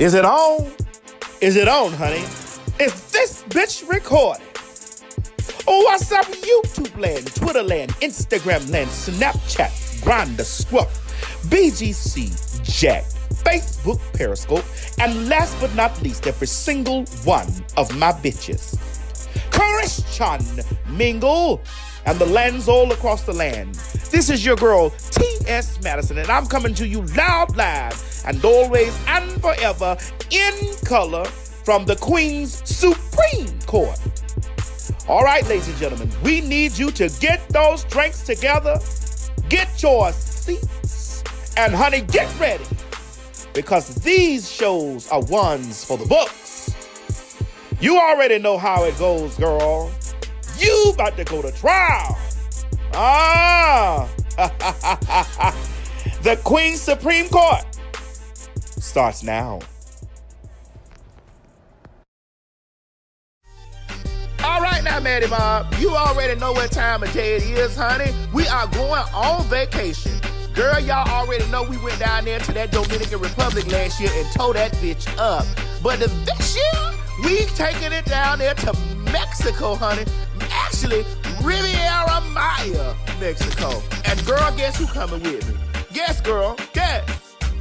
Is it on? Is it on, honey? Is this bitch recording? Oh, what's up, YouTube land, Twitter land, Instagram land, Snapchat, Grindr, Scruff, BGC, Jack, Facebook, Periscope, and last but not least, every single one of my bitches. Christian Mingle and the lands all across the land. This is your girl, T.S. Madison, and I'm coming to you loud, live, and always and forever in color from the Queen's Supreme Court. All right, ladies and gentlemen, we need you to get those drinks together, get your seats, and honey, get ready, because these shows are ones for the books. You already know how it goes, girl. You about to go to trial. The Queen's Supreme Court starts now. All right now, Maddie Bob, you already know what time of day it is, honey. We are going on vacation. Girl, y'all already know we went down there to that Dominican Republic last year and tore that bitch up. But this year, we taking it down there to Mexico, honey. Actually, Riviera Maya, Mexico. And girl, guess who coming with me? Guess, girl, guess.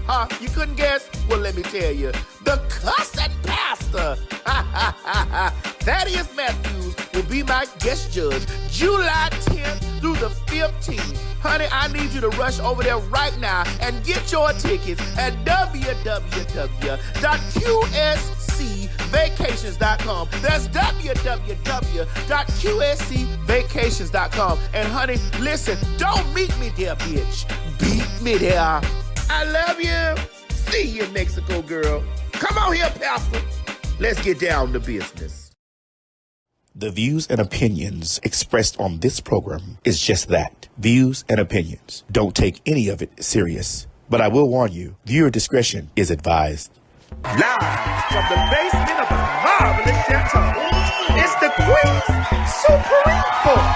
Huh? You couldn't guess? Well, let me tell you. The cussing pastor. Thaddeus Matthews will be my guest judge July 10th through the 15th. Honey, I need you to rush over there right now and get your tickets at www.qscvacations.com. That's www.qscvacations.com. And honey, listen, don't meet me there, bitch. Beat me there. I love you. See you in Mexico, girl. Come on here, Pastor. Let's get down to business. The views and opinions expressed on this program is just that. Views and opinions. Don't take any of it serious. But I will warn you, viewer discretion is advised. Live from the basement of a marvelous chateau, it's the Queen's Supreme Court.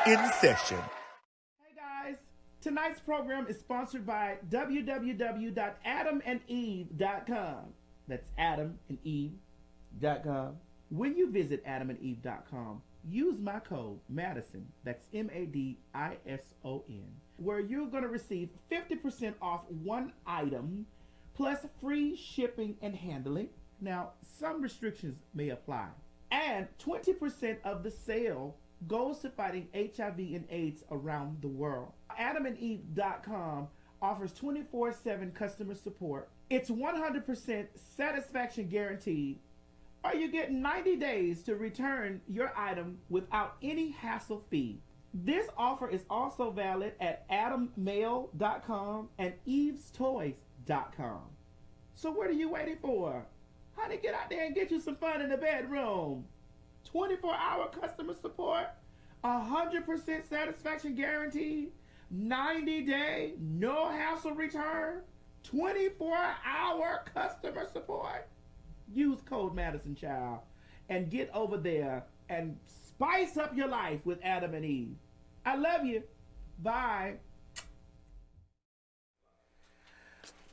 In session. Hey guys, tonight's program is sponsored by www.adamandeve.com. That's adamandeve.com. When you visit adamandeve.com, use my code Madison, that's Madison, where you're going to receive 50% off one item plus free shipping and handling. Now, some restrictions may apply. And 20% of the sale goes to fighting HIV and AIDS around the world. AdamandEve.com offers 24/7 customer support. It's 100% satisfaction guaranteed. Or you get 90 days to return your item without any hassle fee. This offer is also valid at AdamMail.com and EvesToys.com. So what are you waiting for? Honey, get out there and get you some fun in the bedroom. 24-hour customer support, 100% satisfaction guaranteed, 90-day, no hassle return, 24-hour customer support. Use code Madison, child, and get over there and spice up your life with Adam and Eve. I love you. Bye.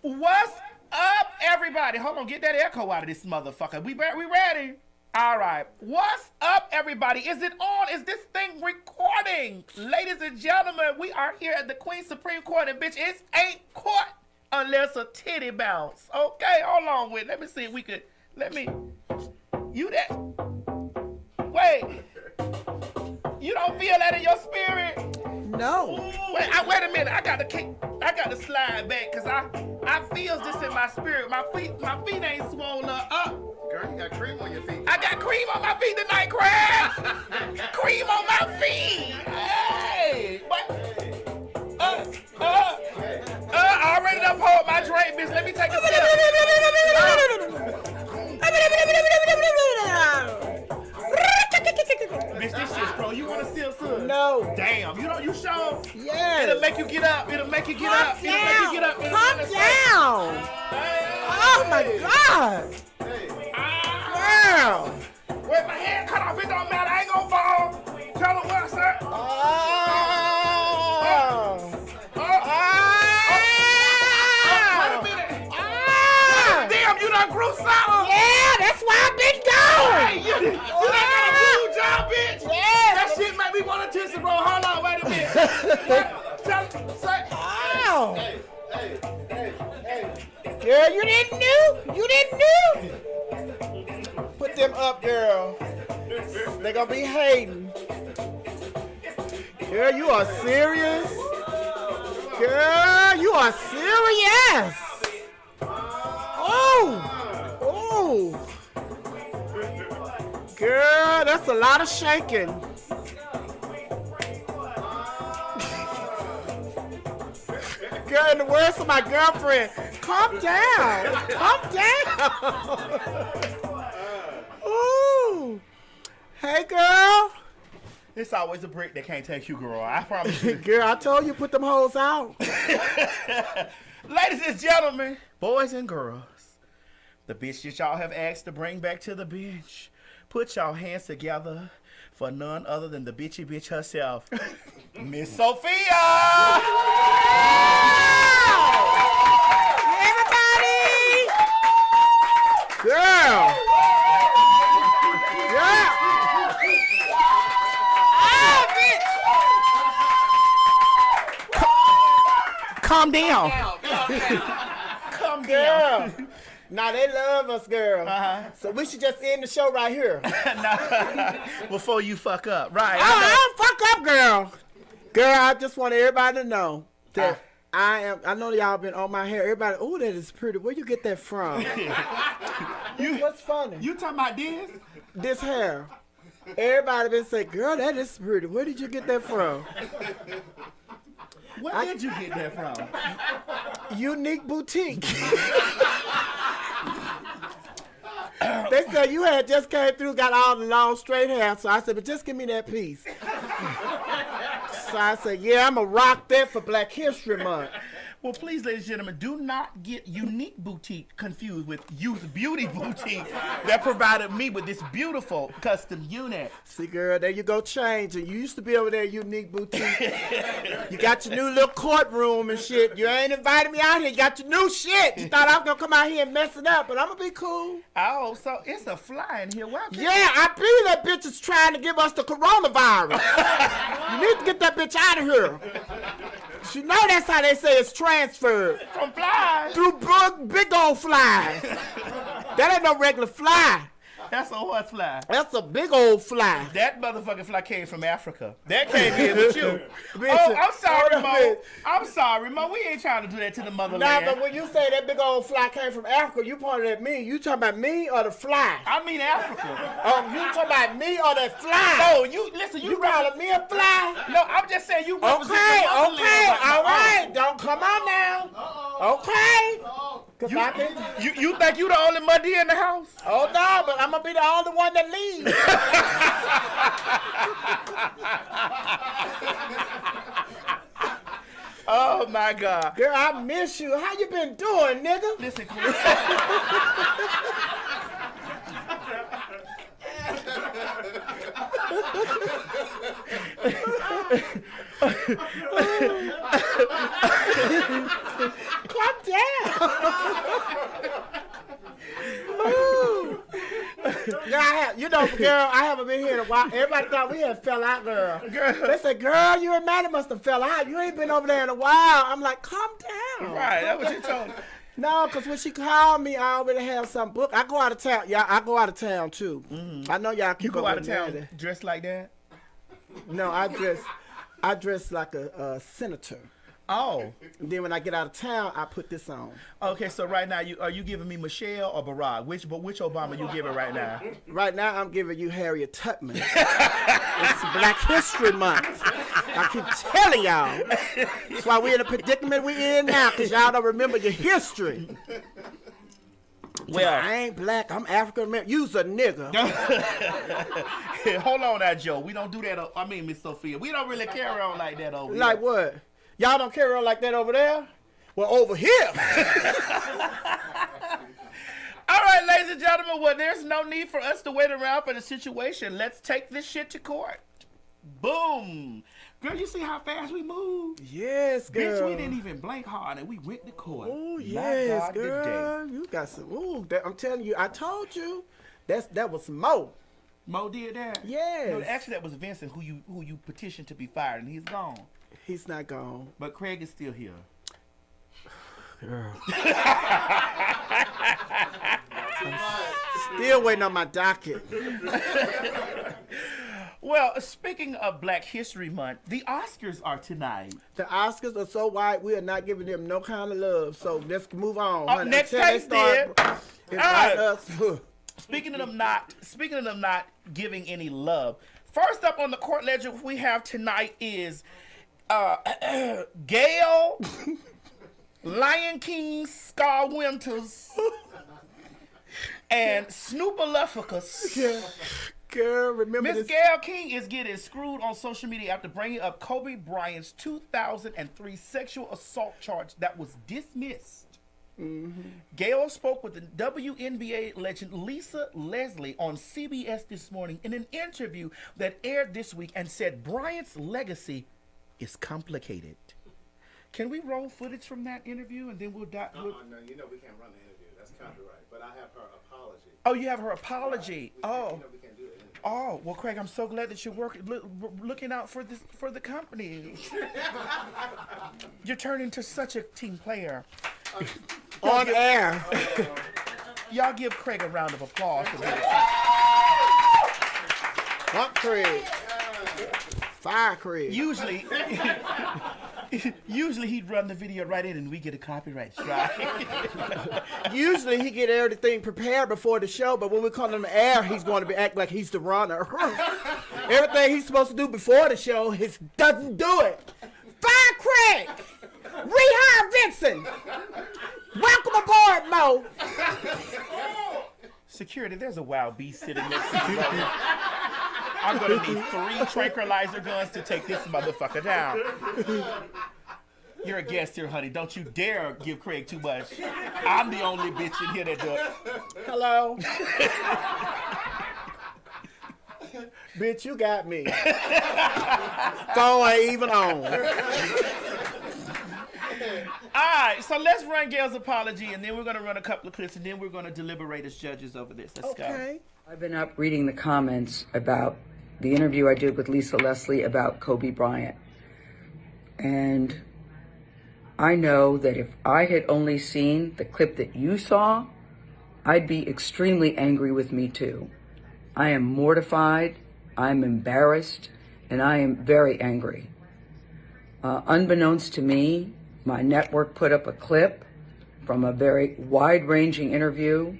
What's up, everybody? Hold on, get that echo out of this motherfucker. We ready? All right. What's up, everybody? Is it on? Is this thing recording? Ladies and gentlemen, we are here at the Queen's Supreme Court, and bitch, it ain't court unless a titty bounce. Okay, hold on with. Let me see if we could. You that? Wait. You don't feel that in your spirit? No. Wait a minute. I got to slide back because I feel this in my spirit. My feet ain't swollen up. Girl, you got cream on your feet. I got cream on my feet tonight, Crab. Cream on my feet. Hey. What? I already done poured my drink, bitch. Let me take a sip. Bitch, this shit's pro. You want to sip, son? No. Damn. You sure? Yes. It'll make you get up. It'll make you get up. It'll make you get up. Calm down. Oh my God. Girl. Wait, my hand cut off. It don't matter. I ain't gonna fall. Tell them what, sir. Wait a minute. Damn, you done grew something. Yeah, that's why I've been going. Hey, you done got a cool job, bitch. Yeah. That shit made me want to tissue roll. Hold on, wait a minute. Say. Ow. Girl, you didn't know. You didn't know. Put them up, girl. They gonna be hating. Girl, you are serious? Girl, you are serious. Oh. Oh. Girl, that's a lot of shaking. Girl, in the words of my girlfriend, calm down. Calm down. Ooh. Hey, girl. It's always a brick that can't take you, girl. I promise you. Girl, I told you put them hoes out. Ladies and gentlemen, boys and girls, the bitch that y'all have asked to bring back to the bench, put y'all hands together for none other than the bitchy bitch herself, Miss Sophia! Everybody! Girl! Girl! Oh, bitch! Calm down. Calm down. Girl! Now they love us, girl. So we should just end the show right here. Before you fuck up. Right. I don't fuck up, girl. Girl, I just want everybody to know that I know y'all been on my hair. Everybody, oh, that is pretty. Where you get that from? What's funny? You talking about this? This hair. Everybody been saying, girl, that is pretty. Where did you get that from? Where did you get that from? Unique Boutique. They said you had just came through, got all the long straight hair. So I said, but just give me that piece. So I said, yeah, I'm going to rock that for Black History Month. Well, please, ladies and gentlemen, do not get Unique Boutique confused with Youth Beauty Boutique that provided me with this beautiful custom unit. See, girl, there you go changing. You used to be over there, Unique Boutique. You got your new little courtroom and shit. You ain't invited me out here. You got your new shit. You thought I was going to come out here and mess it up, but I'm going to be cool. Oh, so it's a fly in here. Welcome. Yeah, I believe that bitch is trying to give us the coronavirus. You need to get that bitch out of here. You know that's how they say it's transferred. From flies? Through big old flies. That ain't no regular fly. That's a horse fly. That's a big old fly. That motherfucking fly came from Africa. That came in with you. Bitch, Oh, I'm sorry, hold up, Mo. bitch. I'm sorry, Mo. We ain't trying to do that to the Nah, motherland. but when you say that big old fly came from Africa, you pointed at me. You talking about me or the fly? I mean Africa. You talking about me or that fly? No, you listen. You calling me a fly? No, I'm just saying you represent the Okay, motherland okay, like my all own. right. Don't come on now. Okay. Cause I been, You think you the only muddy in the house? oh no, but I'm gonna be the only one that leaves. Oh my God. Girl, I miss you. How you been doing, nigga? Listen, Chris. Calm down. Girl, I haven't been here in a while. Everybody thought we had fell out, girl. They said, girl, you and Maddie must have fell out. You ain't been over there in a while. I'm like, calm down. Right, that's what you told me. No, because when she called me, I already have some book. I go out of town. Yeah, I go out of town, too. Mm-hmm. I know y'all keep You go up out of with town Maddie. dressed like that? No, I dress like a senator. Oh, And then when I get out of town, I put this on. okay. So right now, are you giving me Michelle or Barack? Which Obama you giving right now? Right now, I'm giving you Harriet Tubman. It's Black History Month. I keep telling y'all. That's why we're in the predicament we're in now, because y'all don't remember your history. Well, I ain't black. I'm African American. You's a nigga. hold on now, Joe. We don't do that. I mean, Miss Sophia. We don't really carry on like that over here. Like what? Y'all don't carry on like that over there? Well, over here. All right, ladies and gentlemen. Well, there's no need for us to wait around for the situation. Let's take this shit to court. Boom. Girl, you see how fast we moved? Yes, girl. Bitch, we didn't even blink hard and we went to court. Oh, My yes, God, girl. today. You got some. Ooh, I'm telling you, I told you. That was Mo. Mo did that? Yes. No, actually, that was Vincent who you petitioned to be fired, and he's gone. He's not gone. But Craig is still here. Girl. I'm still waiting on my docket. Well, speaking of Black History Month, the Oscars are tonight. The Oscars are so white, we are not giving them no kind of love. So let's move on. honey. Next Until they case, start invite us. Speaking of them not giving any love. First up on the court ledger we have tonight is Gail, Lion King, Scar Winters, and Snoopalufficus. Girl, remember Miss this? Gail King is getting screwed on social media after bringing up Kobe Bryant's 2003 sexual assault charge that was dismissed. Mm-hmm. Gail spoke with the WNBA legend Lisa Leslie on CBS this morning in an interview that aired this week and said Bryant's legacy is complicated. Can we roll footage from that interview and then we'll No, you know we can't run the interview. That's copyright. But I have her apology. Oh, you have her apology. We Oh. we can't do it. Oh, well, Craig, I'm so glad that you're looking out for the company. You're turning into such a team player. On air. Y'all give Craig a round of applause for this. Bump Craig. Fire Craig. Usually he'd run the video right in and we get a copyright strike. Usually he get everything prepared before the show, but when we call him to air, he's going to be act like he's the runner. Everything he's supposed to do before the show, he doesn't do it. Fire Craig! Rehire Vincent! Welcome aboard, Mo! Security, there's a wild beast sitting next to you. I'm going to need 3 tranquilizer guns to take this motherfucker down. You're a guest here, honey. Don't you dare give Craig too much. I'm the only bitch in here that does. Hello? Bitch, you got me. Phone ain't even on. All right, so let's run Gail's apology, and then we're going to run a couple of clips, and then we're going to deliberate as judges over this. Let's go. I've been up reading the comments about the interview I did with Lisa Leslie about Kobe Bryant. And I know that if I had only seen the clip that you saw, I'd be extremely angry with me too. I am mortified, I'm embarrassed, and I am very angry. Unbeknownst to me, my network put up a clip from a very wide-ranging interview,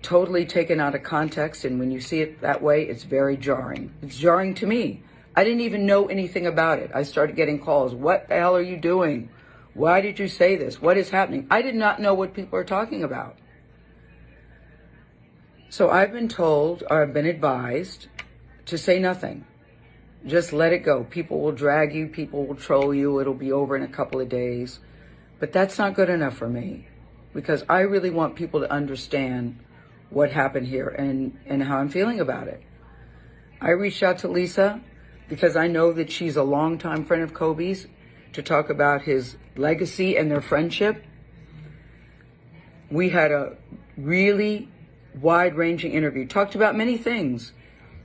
totally taken out of context, and when you see it that way, it's very jarring. It's jarring to me. I didn't even know anything about it. I started getting calls. What the hell are you doing? Why did you say this? What is happening? I did not know what people are talking about. So I've been told, or I've been advised, to say nothing. Just let it go. People will drag you. People will troll you. It'll be over in a couple of days. But that's not good enough for me, because I really want people to understand what happened here and how I'm feeling about it. I reached out to Lisa because I know that she's a longtime friend of Kobe's, to talk about his legacy and their friendship. We had a really wide-ranging interview, talked about many things: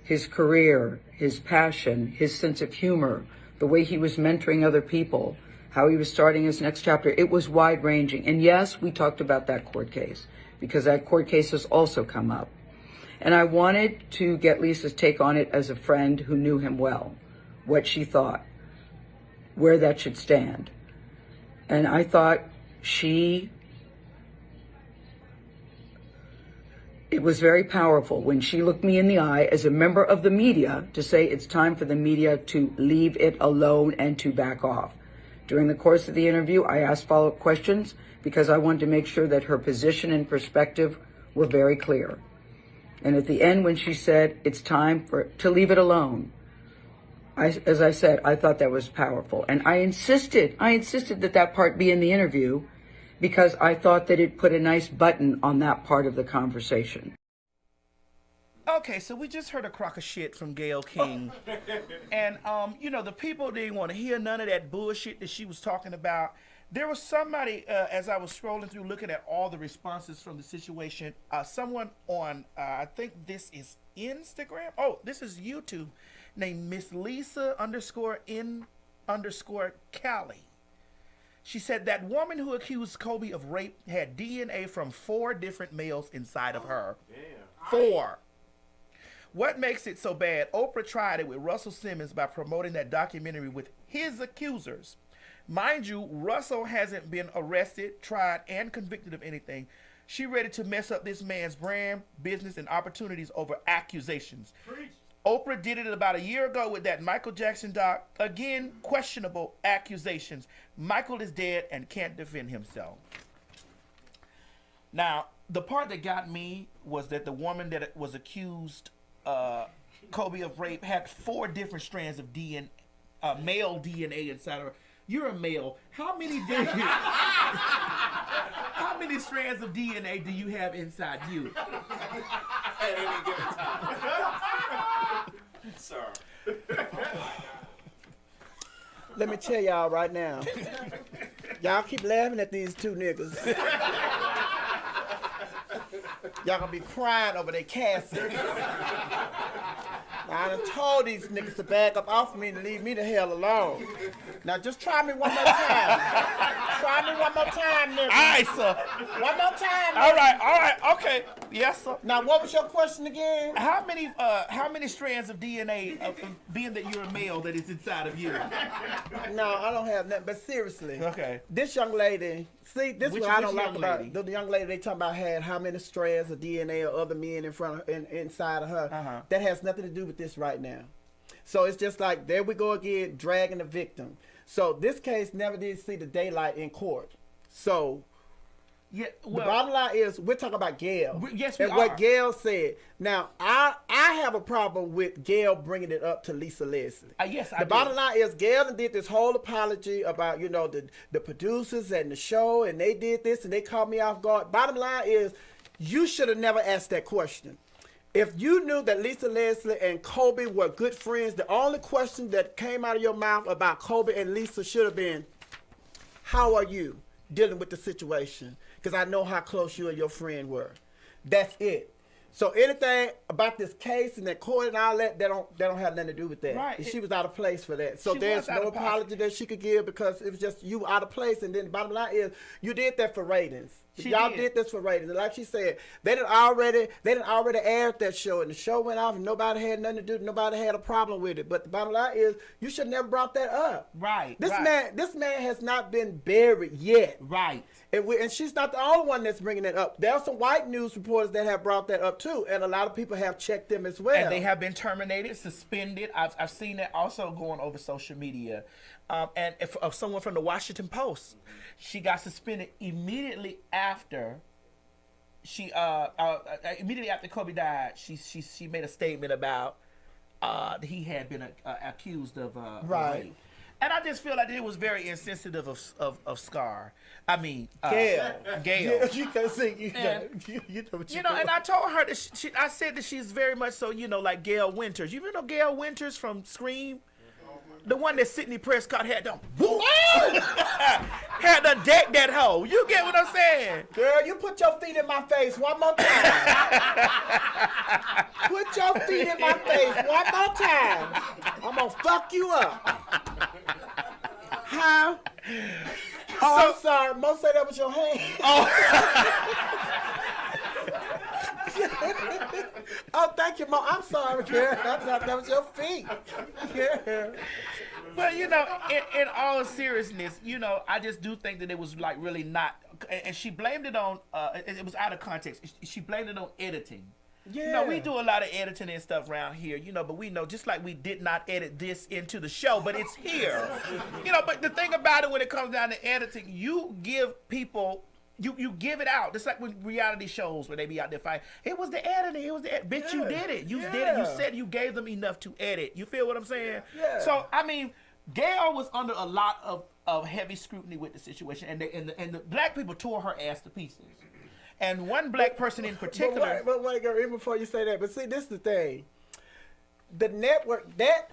his career, his passion, his sense of humor, the way he was mentoring other people, how he was starting his next chapter. It was wide-ranging. And yes, we talked about that court case, because that court case has also come up. And I wanted to get Lisa's take on it as a friend who knew him well, what she thought. where that should stand. And I thought it was very powerful when she looked me in the eye as a member of the media to say it's time for the media to leave it alone and to back off. During the course of the interview, I asked follow-up questions because I wanted to make sure that her position and perspective were very clear. And at the end, when she said it's time to leave it alone, as I said, I thought that was powerful. And I insisted that part be in the interview because I thought that it put a nice button on that part of the conversation. Okay, so we just heard a crock of shit from Gayle King. And, the people didn't want to hear none of that bullshit that she was talking about. There was somebody, as I was scrolling through looking at all the responses from the situation, someone on, I think this is Instagram. Oh, this is YouTube, named Miss Lisa _N_ Cali. She said that woman who accused Kobe of rape had DNA from 4 different males inside of her. Damn. 4. What makes it so bad? Oprah tried it with Russell Simmons by promoting that documentary with his accusers. Mind you, Russell hasn't been arrested, tried, and convicted of anything. She ready to mess up this man's brand, business, and opportunities over accusations. Preach. Oprah did it about a year ago with that Michael Jackson doc. Again, questionable accusations. Michael is dead and can't defend himself. Now, the part that got me was that the woman that was accused Kobe of rape had 4 different strands of DNA, male DNA inside of her. You're a male. How many strands of DNA do you have inside you? At any given time. Sir. Let me tell y'all right now. Y'all keep laughing at these 2 niggas. Y'all gonna be crying over their casket. I done told these niggas to back up off me and leave me the hell alone. Now just try me one more time. Try me one more time, nigga. All right, sir. One more time, nigga. All right, okay. Yes, sir. Now what was your question again? How many strands of DNA, being that you're a male, that is inside of you? No, I don't have nothing, but seriously. Okay. This young lady, see, this is what I don't like about lady? the young lady they talking about had how many strands of DNA of other men inside of her. Uh-huh. That has nothing to do with this right now. So it's just like, there we go again, dragging the victim. So this case never did see the daylight in court. So Yeah, the well, bottom line is, we're talking about Gayle. Yes, we and are. what Gayle said. Now, I have a problem with Gayle bringing it up to Lisa Leslie. Yes, I The do. bottom line is, Gayle did this whole apology about, the producers and the show, and they did this, and they caught me off guard. Bottom line is, you should have never asked that question. If you knew that Lisa Leslie and Kobe were good friends, the only question that came out of your mouth about Kobe and Lisa should have been, how are you dealing with the situation? Because I know how close you and your friend were. That's it. So anything about this case and that court and all that, they don't have nothing to do with that. Right. And she was out of place for that. So She there's was out no of pocket. apology that she could give, because it was just you out of place. And then the bottom line is, you did that for ratings. She Y'all did. did this for ratings. And like she said, they done already aired that show, and the show went off, and nobody had nothing to do. Nobody had a problem with it. But the bottom line is, you should never brought that up. Right. This right. man has not been buried yet. Right. And she's not the only one that's bringing it up. There are some white news reporters that have brought that up too, and a lot of people have checked them as well. And they have been terminated, suspended. I've seen that also going over social media. And if someone from the Washington Post, she got suspended immediately after Kobe died. She made a statement about he had been accused of Right. rape. And I just feel like it was very insensitive of Scar. I mean, Gayle. Gayle. You can see, you know what you And I told her that I said that she's very much so, like Gail Winters. You know Gail Winters from Scream? The one that Sidney Prescott had done. Had done decked that hoe. You get what I'm saying? Girl, you put your feet in my face one more time. Put your feet in my face one more time. I'm gonna fuck you up. Huh? Oh, I'm sorry. Most say that was your hand. Oh, thank you, Mom. I'm sorry, girl. I thought that was your feet. Yeah. But you know, in all seriousness, you know, I just do think that it was like really not, and she blamed it on. It was out of context. She blamed it on editing. Yeah. You know, we do a lot of editing and stuff around here, you know, but we know just like we did not edit this into the show, but it's here. You know, but the thing about it when it comes down to editing, you give people, you give it out. It's like with reality shows where they be out there fighting. It was the editing. It was the bitch, you did it. You did it. You said you gave them enough to edit. You feel what I'm saying? Yeah. So, I mean, Gail was under a lot of heavy scrutiny with the situation, and the black people tore her ass to pieces. And one black person in particular. But wait, girl, even before you say that, but see, this is the thing. The network, that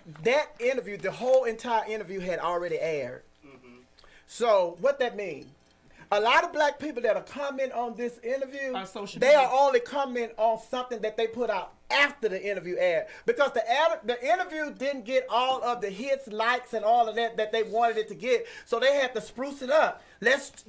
interview, the whole entire interview had already aired. Mm-hmm. So what that means? A lot of black people that are commenting on this interview, they are only commenting on something that they put out after the interview aired. Because the interview didn't get all of the hits, likes, and all of that they wanted it to get. So they had to spruce it up. Let's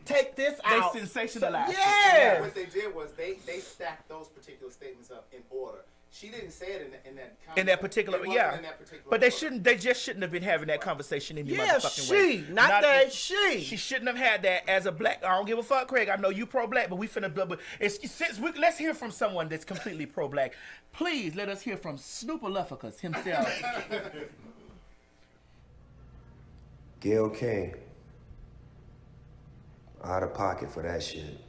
take this out. They sensationalized. Yeah. What they did was they stacked those particular statements up in order. She didn't say it in that context. In that particular, It wasn't yeah. in that particular But they order. they just shouldn't have been having that conversation any motherfucking way. Not they, she. She shouldn't have had that as a black. I don't give a fuck, Craig. I know you pro-black, but we finna. But let's hear from someone that's completely pro-black. Please let us hear from Snoopalufficus himself. Gail King, out of pocket for that shit.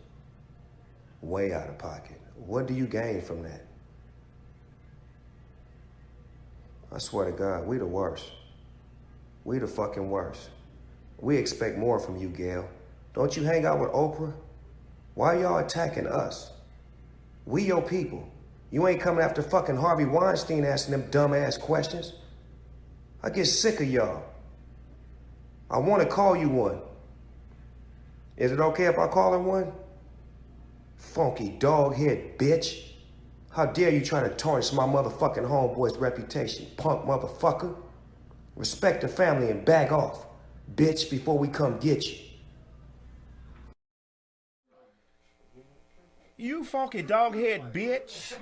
Way out of pocket. What do you gain from that? I swear to God, we the worst. We the fucking worst. We expect more from you, Gail. Don't you hang out with Oprah? Why y'all attacking us? We your people. You ain't coming after fucking Harvey Weinstein asking them dumb-ass questions. I get sick of y'all. I want to call you one. Is it okay if I call her one? Funky dog-head bitch. How dare you try to tarnish my motherfucking homeboy's reputation, punk motherfucker? Respect the family and back off, bitch, before we come get you. You funky dog-head bitch.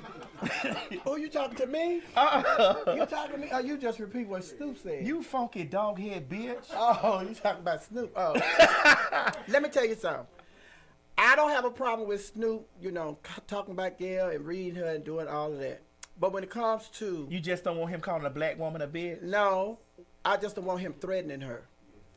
Oh, you talking to me? You talking to me? Oh, you just repeat what Snoop said. You funky dog-head bitch. Oh, you talking about Snoop? Oh. Let me tell you something. I don't have a problem with Snoop, you know, talking about Gail and reading her and doing all of that. But when it comes to... You just don't want him calling a black woman a bitch? No, I just don't want him threatening her.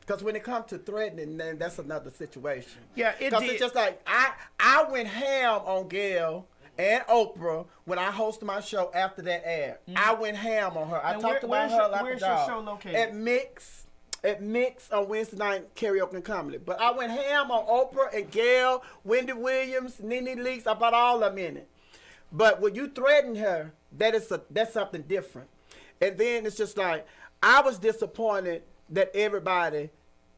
Because when it comes to threatening, then that's another situation. Yeah, it Because did. it's just like, I went ham on Gail and Oprah when I hosted my show after that ad. I went ham on her. I And talked about her like a where's dog. your show located? At Mix on Wednesday night karaoke and comedy. But I went ham on Oprah and Gail, Wendy Williams, Nene Leakes. I brought all of them in it. But when you threaten her, that's something different. And then it's just like, I was disappointed that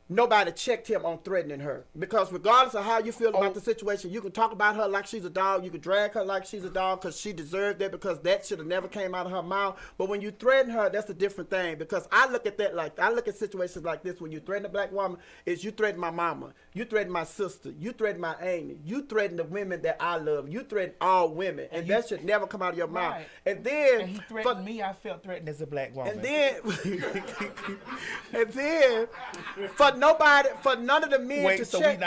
nobody checked him on threatening her. Because regardless of how you feel about the situation, you can talk about her like she's a dog. You can drag her like she's a dog because she deserved that, because that should have never came out of her mouth. But when you threaten her, that's a different thing. Because I look at situations like this. When you threaten a black woman, is you threaten my mama. You threaten my sister. You threaten my Amy. You threaten the women that I love. You threaten all women. And that should never come out of your mouth. Right. And then... And he threatened me. I felt threatened as a black woman. And then... for none of the men Wait, to so check...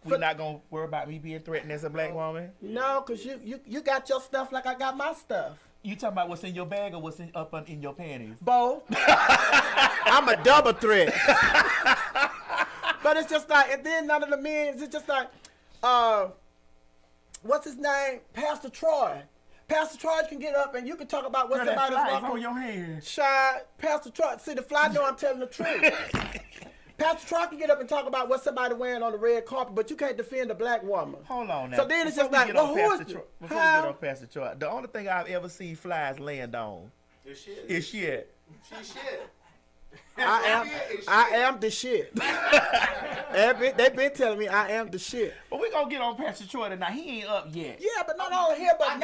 we're not gonna worry about me being threatened as a black woman? No, because you got your stuff like I got my stuff. You talking about what's in your bag or what's up in your panties? Both. I'm a double threat. But it's just like, and then none of the men, it's just like, what's his name? Pastor Troy. Pastor Troy can get up and you can talk about what somebody's on your hand. Shy, Pastor Troy, see the fly know I'm telling the truth. Pastor Troy can get up and talk about what somebody wearing on the red carpet, but you can't defend a black woman. Hold on now. So then it's just Before we like, get well, on who Pastor is Troy- it? Before we get on Pastor Troy, the only thing I've ever seen flies land on Your shit. is shit. She shit. I am the shit. They've been telling me I am the shit. But we're gonna get on Pastor Troy tonight. He ain't up yet. Yeah, but not only him, but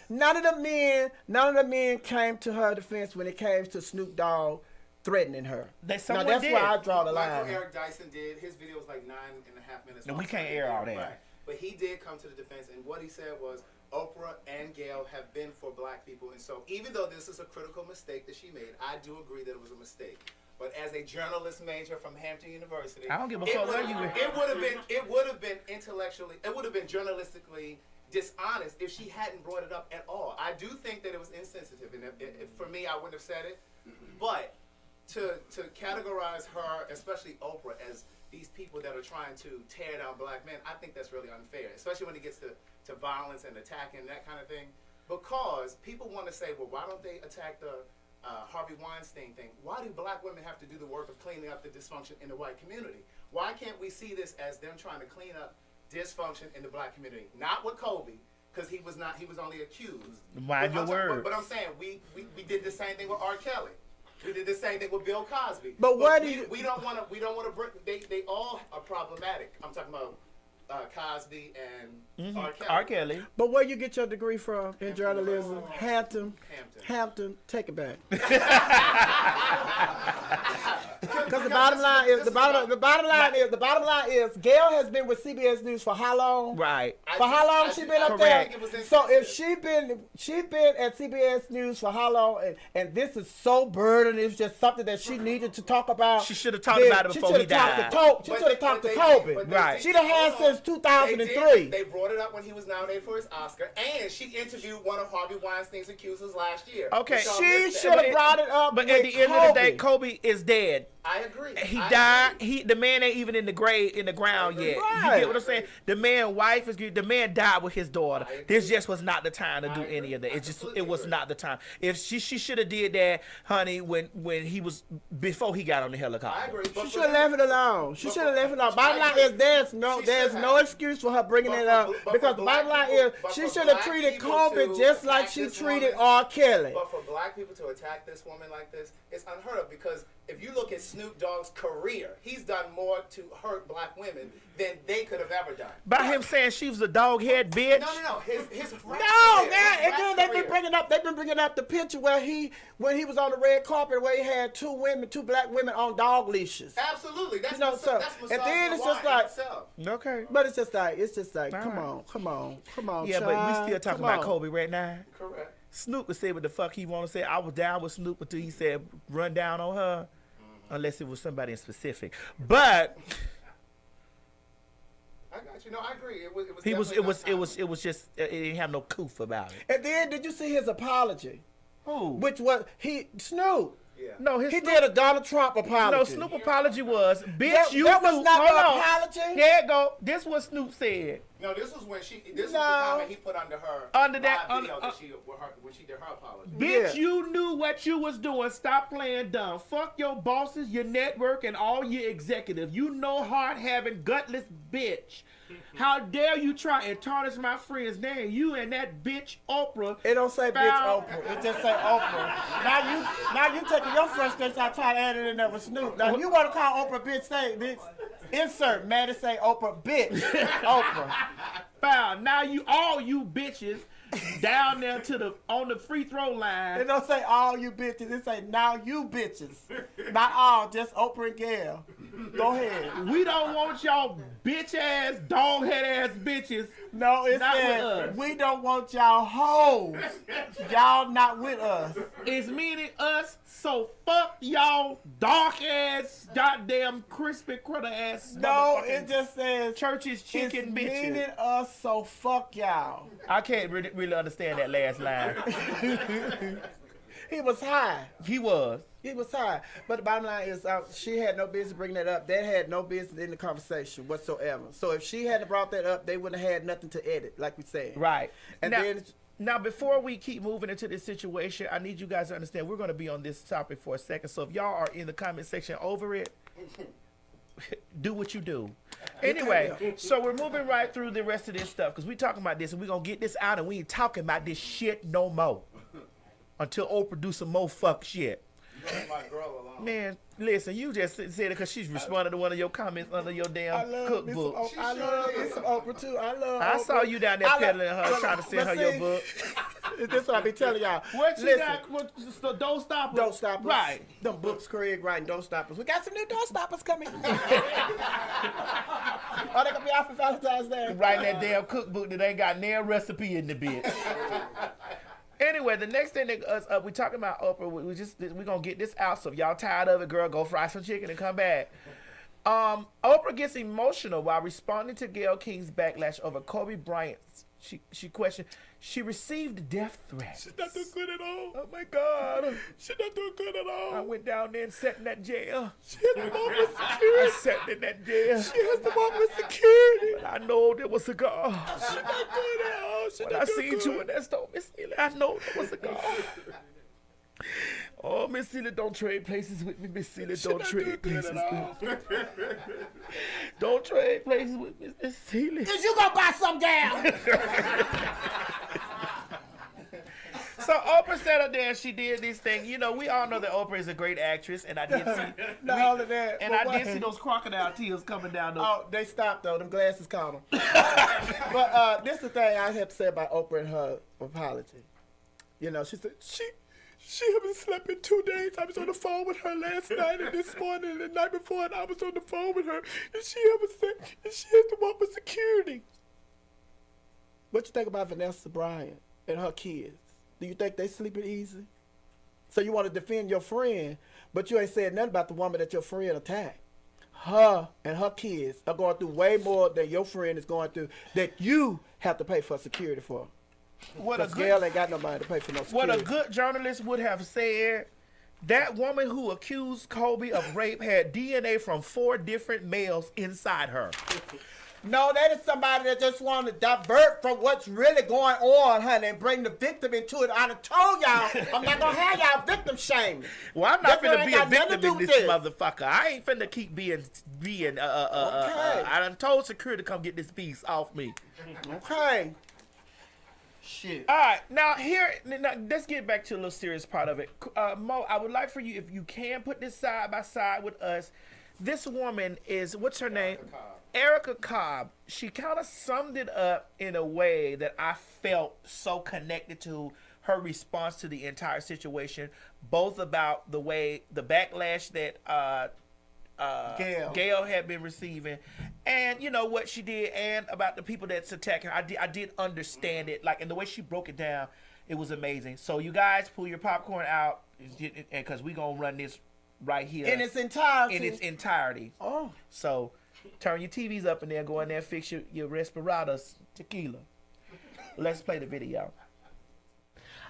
none of the men came to her defense when it came to Snoop Dogg threatening her. That's where did. I draw the Michael line. Eric Dyson did. His video was like 9.5 minutes No, long. we can't air all that. Right. But he did come to the defense, and what he said was, Oprah and Gayle have been for black people, and so even though this is a critical mistake that she made, I do agree that it was a mistake. But as a journalist major from Hampton University, I don't give a fuck where you went. It would have been intellectually, it would have been journalistically dishonest if she hadn't brought it up at all. I do think that it was insensitive, and if for me, I wouldn't have said it. But to categorize her, especially Oprah, as these people that are trying to tear down black men, I think that's really unfair, especially when it gets to violence and attacking, that kind of thing. Because people want to say, well, why don't they attack the Harvey Weinstein thing? Why do black women have to do the work of cleaning up the dysfunction in the white community? Why can't we see this as them trying to clean up dysfunction in the black community? Not with Kobe, because he was only accused. Mind your words. But I'm saying we did the same thing with R. Kelly. We did the same thing with Bill Cosby. But why do we don't want to bring? They all are problematic. I'm talking about Cosby and R. Kelly. R. Kelly. But where you get your degree from in journalism? Hampton. Take it back. Because the bottom line is Gayle has been with CBS News for how long? Right. For how long she been up there? Correct. So if she been at CBS News for how long? And this is so burden. It's just something that she needed to talk about. She should have talked about it before he died. She should have talked to Kobe. Right. She done had since 2003. They brought it up when he was nominated for his Oscar, and she interviewed one of Harvey Weinstein's accusers last year. Okay. She should have brought it up. But at the end of the day, Kobe is dead. I agree. He died. The man ain't even in the ground yet. Right. You get what I'm saying? The man died with his daughter. This just was not the time to do any of that. It was not the time. If she should have did that, honey, before he got on the helicopter. I agree. She should have left it alone. Bottom line is there's no excuse for her bringing it up, because the bottom line is she should have treated Kobe just like she treated R. Kelly. But for black people to attack this woman like this, it's unheard of, because if you look at Snoop Dogg's career, he's done more to hurt black women than they could have ever done. By him saying she was a dog head bitch. No. His And then they've been bringing up the picture when he was on the red carpet where he had two black women on dog leashes. Absolutely. That's that's and then it's just like, Okay. but it's just like, come on. Yeah, child, but we still talking about on. Kobe right now. Correct. Snoop would say what the fuck he want to say. I was down with Snoop until he said run down on her, unless it was somebody in specific. But I got you. No, I agree. It was just it didn't have no coof about it. And then did you see his apology? Who? Which was Snoop. Yeah. No, He did a Donald Trump apology. No, Snoop apology was, bitch, that was not the apology. Here it go. This what Snoop said. No, this was when this was the comment he put under her video when she did her apology. Bitch, you knew what you was doing. Stop playing dumb. Fuck your bosses, your network, and all your executives. You know hard-having, gutless bitch. How dare you try and tarnish my friend's name? You and that bitch Oprah. It don't say bitch Oprah. It just say Oprah. Now you taking your frustration out trying to add it in there with Snoop. Now you want to call Oprah bitch? Say bitch. Insert Madison say Oprah bitch. Oprah. Foul. Now all you bitches down there on the free throw line. It don't say all you bitches. It say now you bitches. Not all, just Oprah and Gayle. Go ahead. We don't want y'all bitch ass, dog head ass bitches. No, it not says with us. We don't want y'all hoes. Y'all not with us. It's meaning us, so fuck y'all dark ass, goddamn crispy critter ass. No, it just says church's chicken it's bitches. meaning us, so fuck y'all. I can't really understand that last line. He was high. He was high. But the bottom line is she had no business bringing that up. That had no business in the conversation whatsoever. So if she hadn't brought that up, they wouldn't have had nothing to edit, like we said. Right. And now, before we keep moving into this situation, I need you guys to understand we're going to be on this topic for a second. So if y'all are in the comment section over it, do what you do. Anyway, so we're moving right through the rest of this stuff because we're talking about this and we're going to get this out and we ain't talking about this shit no more until Oprah do some more fuck shit. Leave my girl alone. Man, listen, you just said it because she's responded to one of your comments under your damn cookbook. I love me some Oprah too. I saw you down there peddling her, trying to send her your book. This what I be telling y'all. What you Listen, got? Don't stop us. Don't stop us. Right. Them books Craig writing, don't stop us. We got some new don't stop us coming. Are they gonna be out for Valentine's Day? Writing that damn cookbook that ain't got no recipe in the bitch. Anyway, the next thing that we talking about Oprah, we gonna get this out. So if y'all tired of it, girl, go fry some chicken and come back. Oprah gets emotional while responding to Gayle King's backlash over Kobe Bryant's. She questioned. She received death threats. She's not doing good at all. Oh my God. She's not doing good at all. I went down there and sat in that jail. She has to walk with I security. sat in that jail. She has to walk with security. But I know there was a God. She's not good at all. She's When not I doing seen good. you in that store, Miss Celia, I know there was a God. Oh, Miss Celia, don't trade places with me. Miss Celia, don't not trade doing good places at with all. me. Don't trade places with me, Miss Celia. Is you gonna buy some gal? So Oprah sat up there and she did this thing. You know, we all know that Oprah is a great actress, and I did see. Not all of that. And but I did what? see those crocodile tears coming down. Oh, they stopped though. Them glasses caught them. But this is the thing I have to say about Oprah and her apology. You know, she said she haven't slept in 2 days. I was on the phone with her last night and this morning and the night before, and I was on the phone with her, and she haven't slept, and she has to walk with security. What you think about Vanessa Bryant and her kids? Do you think they sleeping easy? So you want to defend your friend, but you ain't said nothing about the woman that your friend attacked. Her and her kids are going through way more than your friend is going through that you have to pay for security for. What a Because good, Gayle ain't got nobody to pay for no security. what a good journalist would have said. That woman who accused Kobe of rape had DNA from 4 different males inside her. No, that is somebody that just want to divert from what's really going on, honey, and bring the victim into it. I done told y'all, I'm not going to have y'all victim shaming. Well, I'm not That finna ain't be a got nothing to victim do in with this this. motherfucker. I ain't finna keep being. I done told security to come get this piece off me. Okay. Shit. All right, now let's get back to a little serious part of it. Mo, I would like for you, if you can, put this side by side with us. This woman is, what's her name? Erica Cobb. She kind of summed it up in a way that I felt so connected to her response to the entire situation, both about the way, the backlash that Gayle had been receiving, and you know what she did, and about the people that's attacking her. I did understand it, like, and the way she broke it down, it was amazing. So you guys pull your popcorn out, because we gonna run this right here In its entirety. in its entirety. Oh. So turn your TVs up and then go in there and fix your Respirados tequila. Let's play the video.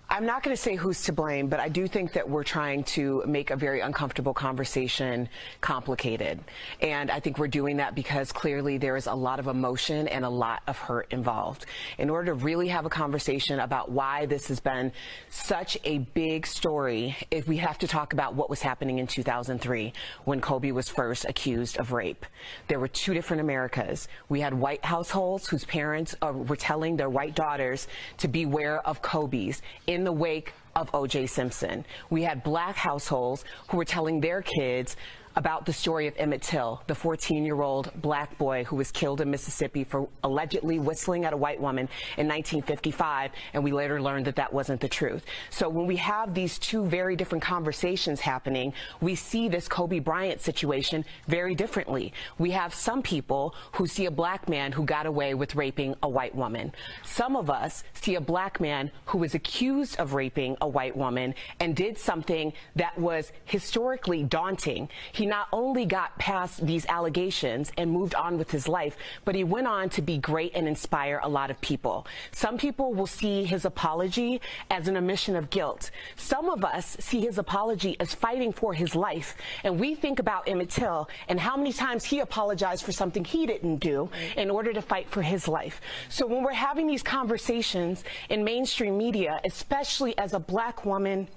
I'm not going to say who's to blame, but I do think that we're trying to make a very uncomfortable conversation complicated. And I think we're doing that because clearly there is a lot of emotion and a lot of hurt involved. In order to really have a conversation about why this has been such a big story, if we have to talk about what was happening in 2003 when Kobe was first accused of rape. There were 2 different Americas. We had white households whose parents were telling their white daughters to beware of Kobe's in the wake of O.J. Simpson. We had black households who were telling their kids about the story of Emmett Till, the 14-year-old black boy who was killed in Mississippi for allegedly whistling at a white woman in 1955, and we later learned that that wasn't the truth. So when we have these 2 very different conversations happening, we see this Kobe Bryant situation very differently. We have some people who see a black man who got away with raping a white woman. Some of us see a black man who was accused of raping a white woman and did something that was historically daunting. He not only got past these allegations and moved on with his life, but he went on to be great and inspire a lot of people. Some people will see his apology as an admission of guilt. Some of us see his apology as fighting for his life. And we think about Emmett Till and how many times he apologized for something he didn't do in order to fight for his life. So when we're having these conversations in mainstream media, especially as a black woman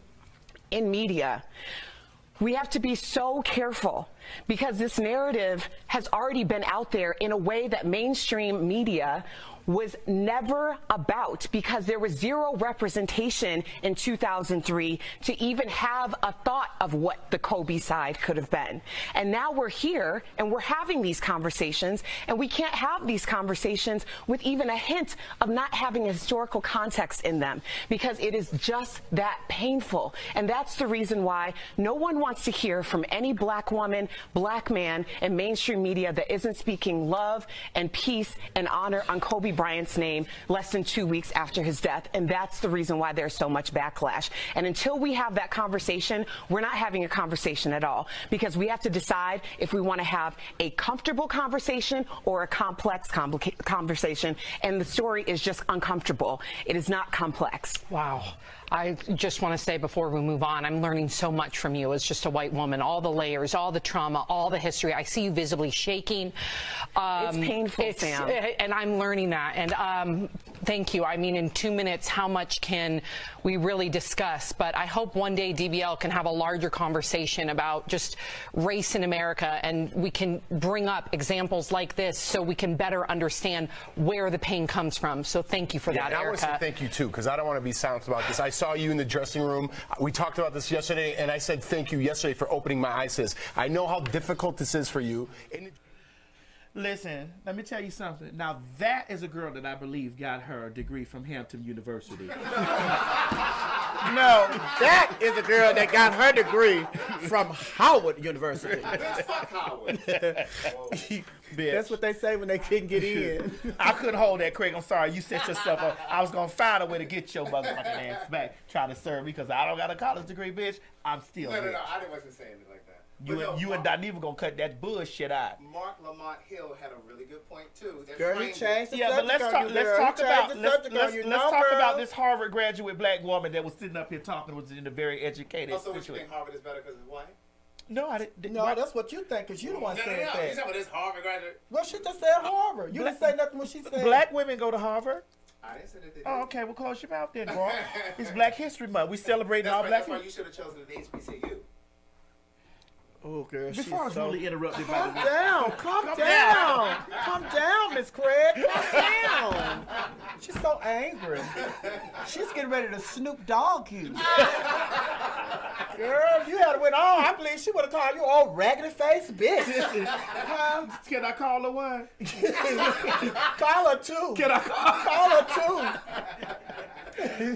in media, we have to be so careful because this narrative has already been out there in a way that mainstream media was never about, because there was zero representation in 2003 to even have a thought of what the Kobe side could have been. And now we're here and we're having these conversations, and we can't have these conversations with even a hint of not having a historical context in them, because it is just that painful. And that's the reason why no one wants to hear from any black woman, black man in mainstream media that isn't speaking love and peace and honor on Kobe Bryant's name less than 2 weeks after his death. And that's the reason why there's so much backlash. And until we have that conversation, we're not having a conversation at all, because we have to decide if we want to have a comfortable conversation or a complex conversation. And the story is just uncomfortable. It is not complex. Wow. I just want to say before we move on, I'm learning so much from you as just a white woman, all the layers, all the trauma, all the history. I see you visibly shaking. It's painful, Sam. And I'm learning that. And thank you. I mean, in 2 minutes, how much can we really discuss? But I hope one day DBL can have a larger conversation about just race in America, and we can bring up examples like this so we can better understand where the pain comes from. So thank you for that, and I want to Erica. say thank you, too, because I don't want to be silent about this. I saw you in the dressing room. We talked about this yesterday, and I said thank you yesterday for opening my eyes to this. I know how difficult this is for you. Listen, let me tell you something. Now, that is a girl that I believe got her degree from Hampton University. No, that is a girl that got her degree from Howard University. Fuck Howard. That's what they say when they couldn't get in. I couldn't hold that, Craig. I'm sorry. You set yourself up. I was going to find a way to get your motherfucking ass back trying to serve me, because I don't got a college degree, bitch. I'm still No, rich. I wasn't saying it like that. You and Daniva gonna cut that bullshit out. Mark Lamont Hill had a really good point too. That Girl, he framed changed the Yeah, but subject let's on talk. you, Let's girl. talk He about. changed the subject on you. Let's No, talk girl. about this Harvard graduate black woman that was sitting up here talking, was in a very educated Also, what you situation. think Harvard is better because it's white? No, I didn't. No, that's what you think, because you the one said You that. talking about this Harvard graduate? Well, she just said Harvard. You didn't say nothing when she said Black women go to Harvard. I didn't say that they did. Oh, okay. Well, close your mouth then, bro. It's Black History Month. We celebrating all That's black why you should have chosen the HBCU. Oh, girl, Before I was really interrupted by Calm the down, calm down. Calm down, Miss Craig. Calm down. She's so angry. She's getting ready to Snoop Dogg you. Girl, if you had went on, I believe she would have called you old raggedy face bitch. Huh? Can I call her one? Call her two. Can I Call her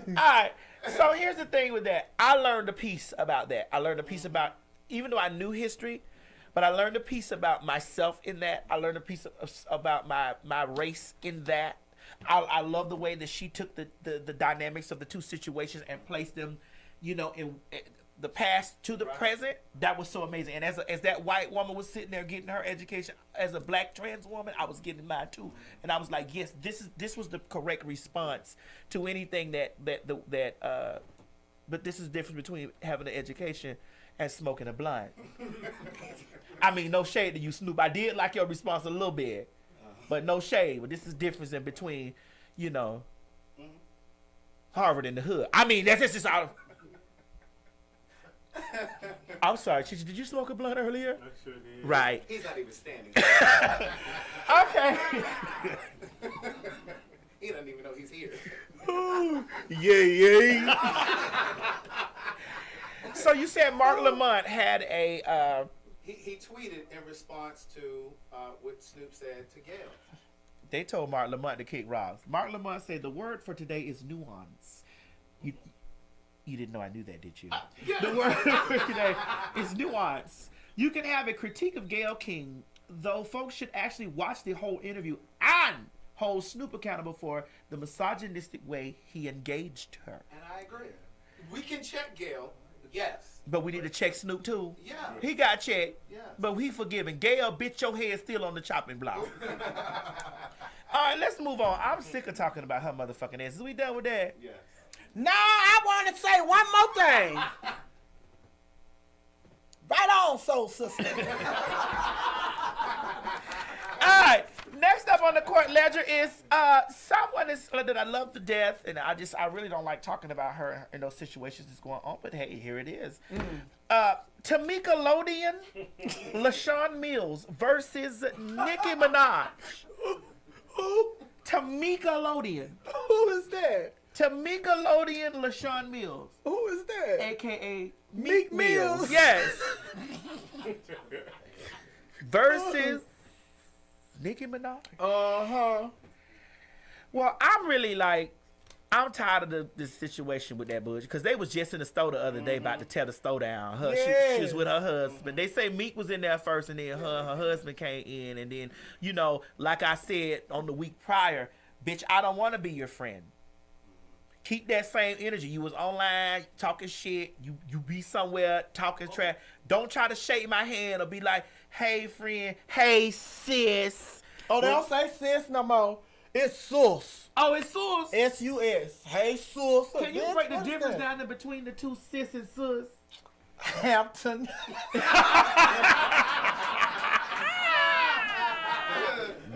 two. All right. So here's the thing with that. I learned a piece about that. I learned a piece about, even though I knew history, but I learned a piece about myself in that. I learned a piece about my race in that. I love the way that she took the dynamics of the two situations and placed them, you know, in the past to the present. That was so amazing. And as that white woman was sitting there getting her education, as a black trans woman, I was getting mine too. And I was like, yes, this was the correct response to anything but this is the difference between having an education and smoking a blunt. I mean, no shade to you, Snoop. I did like your response a little bit, but no shade. But this is difference in between, you know, Harvard and the hood. I mean, that's just out. I'm sorry, Chichi, did you smoke a blunt earlier? I sure did. Right. He's not even standing. Okay. He doesn't even know he's here. Yeah. So you said Mark Lamont had a. He tweeted in response to what Snoop said to Gail. They told Mark Lamont to kick rocks. Mark Lamont said the word for today is nuance. You didn't know I knew that, did you? The word for today is nuance. You can have a critique of Gayle King, though folks should actually watch the whole interview and hold Snoop accountable for the misogynistic way he engaged her. And I agree. We can check Gail, yes. But we need to check Snoop too. Yeah. He got checked, Yes. but he forgiven. Gayle, bitch, your head still on the chopping block. All right, let's move on. I'm sick of talking about her motherfucking ass. Is we done with that? Yes. No, I want to say one more thing. Right on, soul sister. All right. Next up on the court ledger is someone that I love to death, and I really don't like talking about her in those situations that's going on. But hey, here it is. Tamika Lodian, LaShawn Mills versus Nicki Minaj. Who? Tamika Lodian. Who is that? Tamika Lodian, LaShawn Mills. Who is that? AKA Meek Mills. Yes. Versus Nicki Minaj. Uh-huh. Well, I'm tired of the situation with that bullshit because they was just in the store the other day about to tear the store down. She was with her husband. They say Meek was in there first, and then her husband came in, and then like I said on the week prior, bitch, I don't want to be your friend. Keep that same energy. You was online talking shit. You be somewhere talking trash. Don't try to shake my hand or be like, hey friend, hey sis. Oh, they don't say sis no more. It's sus. Oh, it's sus. S-U-S. Hey sus. Can you break the difference down in between the two sis and sus? Hampton.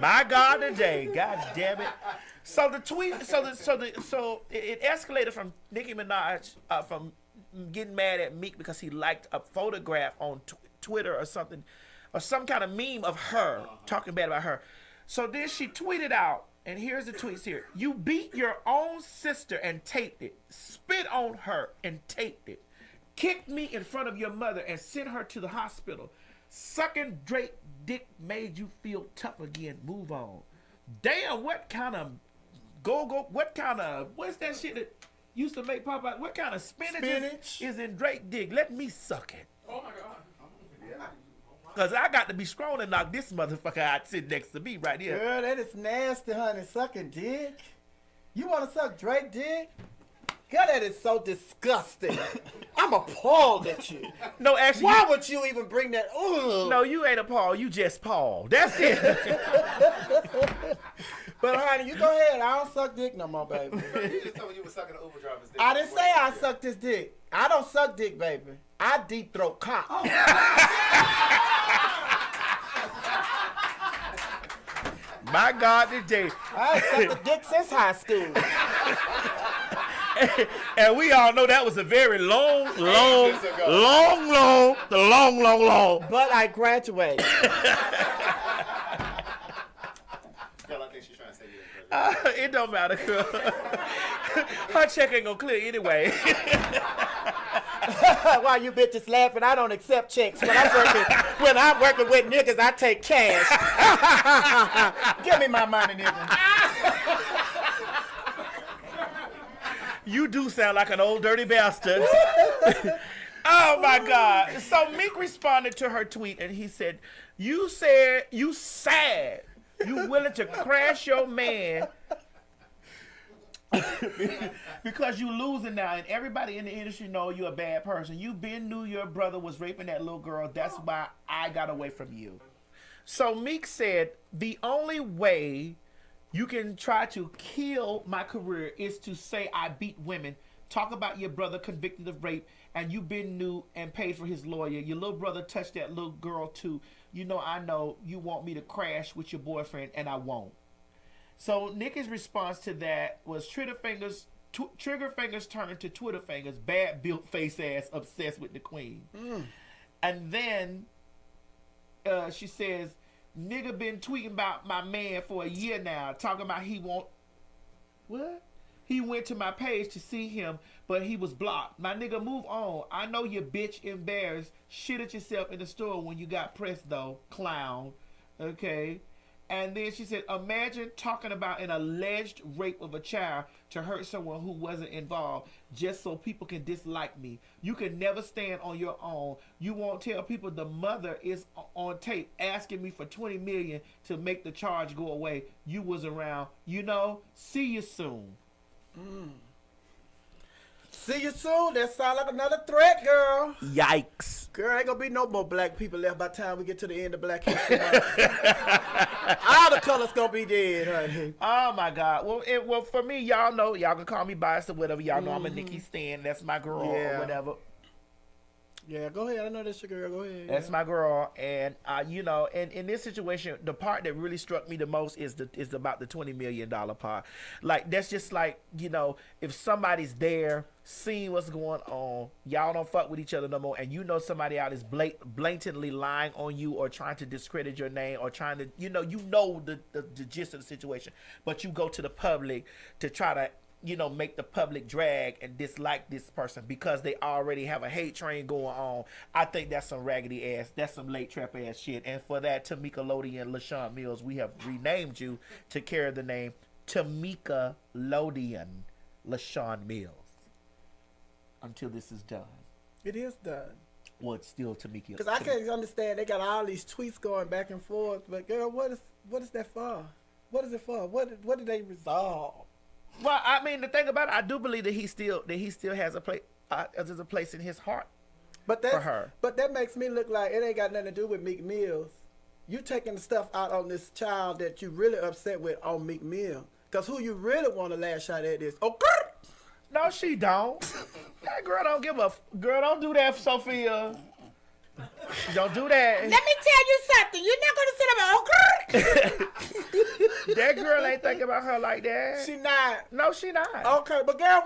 My God, today, God damn it! So the tweet, so it escalated from Nicki Minaj from getting mad at Meek because he liked a photograph on Twitter or something, or some kind of meme of her talking bad about her. So then she tweeted out, and here's the tweets here: you beat your own sister and taped it, spit on her and taped it, kicked me in front of your mother and sent her to the hospital. Sucking Drake dick made you feel tough again. Move on. Damn, what kind of what's that shit that used to make pop out? What kind of spinach is in Drake dick? Let me suck it. Oh my God. Cause I got to be strong to knock this motherfucker out sitting next to me right here. Girl, that is nasty, honey. Sucking dick. You want to suck Drake dick? God, that is so disgusting. I'm appalled at you. No, actually, why would you even bring that? Ugh. No, you ain't appalled. You just Paul. That's it. But honey, you go ahead. I don't suck dick no more, baby. You just told me you were sucking an Uber driver's dick. I didn't say I sucked his dick. I don't suck dick, baby. I deep throat cock. My God, today. I ain't sucked a dick since high school. And we all know that was a very long. But I graduated. It don't matter, girl. Her check ain't gonna clear anyway. While you bitches laughing, I don't accept checks. When I'm working with niggas, I take cash. Give me my money, nigga. You do sound like an old dirty bastard. Oh my God. So Meek responded to her tweet and he said you sad. You willing to crash your man because you losing now, and everybody in the industry know you a bad person. You knew your brother was raping that little girl. That's why I got away from you. So Meek said the only way you can try to kill my career is to say I beat women. Talk about your brother convicted of rape and you been new and paid for his lawyer. Your little brother touched that little girl too. I know you want me to crash with your boyfriend and I won't. So Nicki's response to that was trigger fingers turned to Twitter fingers. Bad built face ass obsessed with the queen. And then she says, nigga been tweeting about my man for a year now, talking about he went to my page to see him, but he was blocked. My nigga, move on. I know you bitch embarrassed. Shit at yourself in the store when you got pressed though, clown. Okay. And then she said, imagine talking about an alleged rape of a child to hurt someone who wasn't involved just so people can dislike me. You can never stand on your own. You won't tell people the mother is on tape asking me for $20 million to make the charge go away. You was around. See you soon. See you soon. That sound like another threat, girl. Yikes. Girl, ain't gonna be no more black people left by the time we get to the end of Black History Month. All the colors gonna be dead, honey. Oh my God. Well, for me, y'all know, y'all can call me biased or whatever. Y'all know I'm a Nicki stan. That's my girl or whatever. Yeah, go ahead. I know that's your girl. Go ahead. That's my girl, and you know, and in this situation, the part that really struck me the most is about the $20 million part. Like that's just like, you know, if somebody's there, seeing what's going on, y'all don't fuck with each other no more, and you know somebody out is blatantly lying on you or trying to discredit your name or trying to, you know the gist of the situation, but you go to the public to try to, you know, make the public drag and dislike this person because they already have a hate train going on. I think that's some raggedy ass, that's some late trap ass shit. And for that, Tamika Lodi and LaShawn Mills, we have renamed you to carry the name Tamika Lodian LaShawn Mills until this is done. It is done. Well, it's still Tamika. Because I can't understand. They got all these tweets going back and forth. But girl, what is that for? What is it for? What did they resolve? Well, I mean, the thing about it, I do believe that he still has a place, there's a place in his heart for her. But that makes me look like it ain't got nothing to do with Meek Mills. You taking the stuff out on this child that you really upset with on Meek Mill. Because who you really want to lash out at is, okay. No, she don't. That girl don't give a girl. Don't do that, Sophia. Don't do that. Let me tell you something. You're not gonna sit up and okay. That girl ain't thinking about her like that. She not. No, she not. Okay, but girl,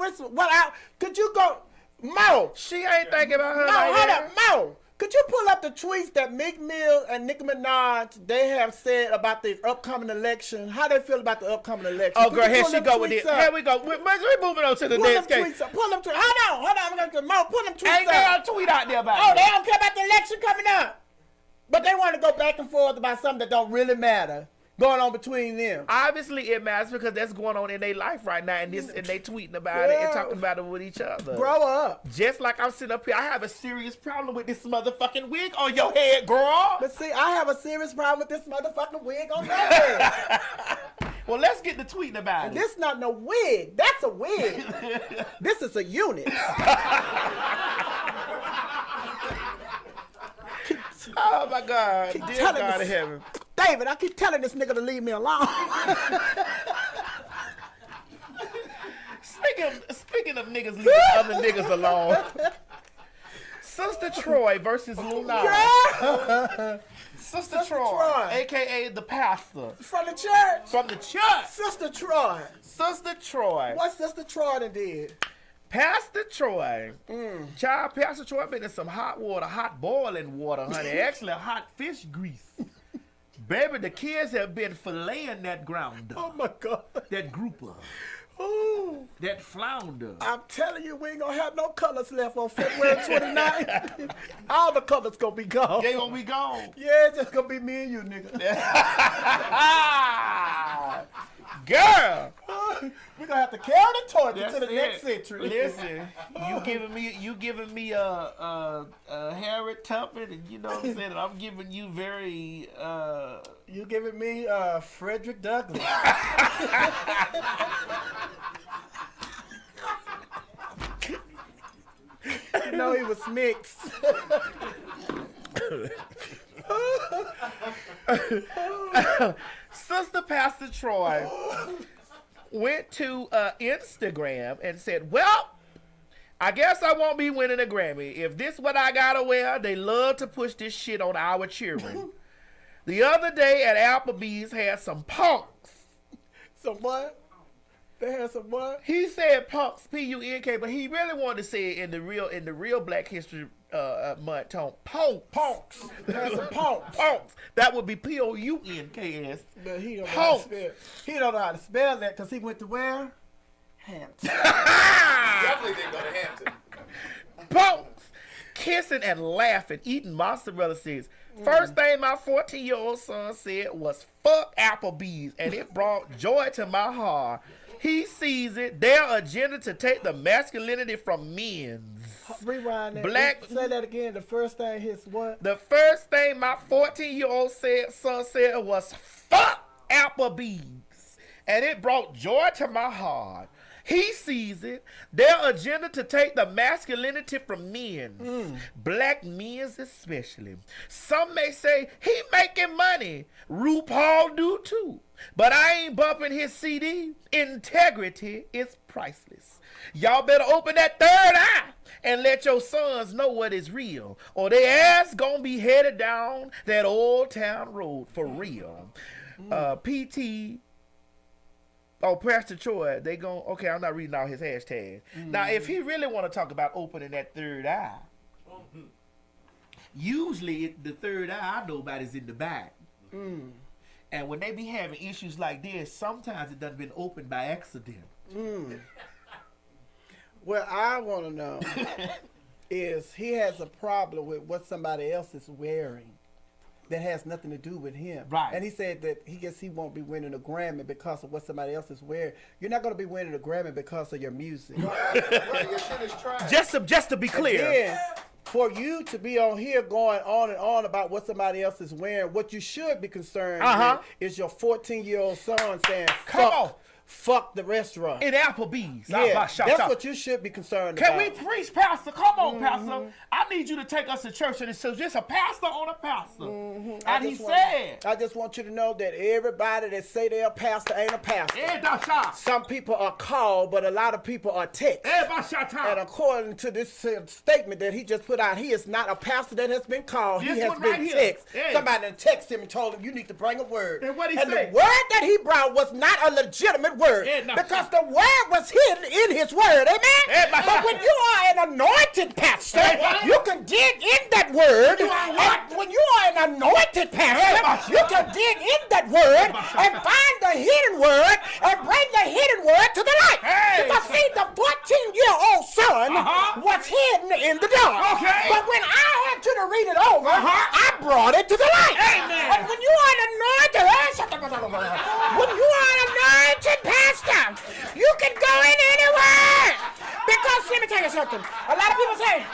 could you go, Mo? She ain't thinking about her No, like hold that. up, Mo. Could you pull up the tweets that Meek Mill and Nicki Minaj they have said about the upcoming election? How they feel about the upcoming election? Oh, Could girl, you here pull she them go with tweets it. up? Here we go. We're moving on to the Pull next them case. tweets up. Pull them tweets. Hold on. I'm gonna pull them tweets Ain't up. no tweet out there about Oh, it. they don't care about the election coming up. But they want to go back and forth about something that don't really matter going on between them. Obviously, it matters because that's going on in their life right now, and they tweeting about it and talking about it with each other. Grow up. Just like I'm sitting up here, I have a serious problem with this motherfucking wig on your head, girl. But see, I have a serious problem with this motherfucking wig on your head. Well, let's get to tweeting about And it. this not no wig. That's a wig. This is a unit. Oh my God, Keep dear telling God us. in heaven. David, I keep telling this nigga to leave me alone. Speaking of niggas leaving other niggas alone. Sister Troy versus Luna. Sister Troy, aka the pastor. From the church. From the church. Sister Troy. Sister Troy. What Sister Troy done did? Pastor Troy. Child, Pastor Troy been in some hot water, hot boiling water, honey. Actually, hot fish grease. Baby, the kids have been filleting that grounder. Oh my God. That grouper. Ooh. That flounder. I'm telling you, we ain't gonna have no colors left on February 29th. All the colors gonna be gone. They gonna be gone. Yeah, it's just gonna be me and you, nigga. Girl. We're gonna have to carry the torch That's into the it. next century. Listen, you giving me a Harriet Tubman, and you know what I'm saying, and I'm giving you very You giving me Frederick Douglass. You know he was mixed. Sister Pastor Troy went to Instagram and said, well, I guess I won't be winning a Grammy. If this what I gotta wear, they love to push this shit on our children. The other day at Applebee's had some punks. Some what? They had some what? He said punks, P-U-N-K, but he really wanted to say it in the real Black History Month tone. Punks. They had some punks. Punks. That would be P-O-U-N-K-S. But he don't know how to Punks. spell. He don't know how to spell that because he went to where? Hampton. Definitely didn't go to Hampton. Punks. Kissing and laughing, eating mozzarella sticks. First thing my 14-year-old son said was, fuck Applebee's, and it brought joy to my heart. He sees it, their agenda to take the masculinity from men's. Rewind that. Black- Say that again. The first thing his what? The first thing my 14-year-old son said was, fuck Applebee's, and it brought joy to my heart. He sees it, their agenda to take the masculinity from men, black men's especially. Some may say, he making money. RuPaul do too. but I ain't bumping his CD. Integrity is priceless. Y'all better open that third eye and let your sons know what is real, or they ass gonna be headed down that old town road for real. PT. Oh, Pastor Troy, they gon' okay, I'm not reading all his hashtags. Now, if he really want to talk about opening that third eye, usually the third eye I know about is in the back. And when they be having issues like this, sometimes it done been opened by accident. What I want to know is he has a problem with what somebody else is wearing that has nothing to do with him. Right. And he said that he won't be winning a Grammy because of what somebody else is wearing. You're not going to be winning a Grammy because of your music. Right, your shit is trash. Just to be clear. Again, for you to be on here going on and on about what somebody else is wearing, what you should be concerned with is your 14-year-old son saying, fuck the restaurant. In Applebee's. Yeah, that's what you should be concerned Can about. we preach, Pastor? Come on, Pastor. I need you to take us to church. And it says, just a pastor on a pastor. And he said, I just want you to know that everybody that say they're a pastor ain't a pastor. Some people are called, but a lot of people are text. And according to this statement that he just put out, he is not a pastor that has been called. He has been text. Somebody done text him and told him, you need to bring a word. And what he said? say? The word that he brought was not a legitimate word, because the word was hidden in his word, amen? But when you are an anointed pastor, you can dig in that word. And when you are an anointed pastor, you can dig in that word and find the hidden word and bring the hidden word to the light. Because see, the 14-year-old son was hidden in the dark. But when I had to read it over, I brought it to the light. And when you are an anointed pastor, you can go in anywhere. Because let me tell you something. A lot of people say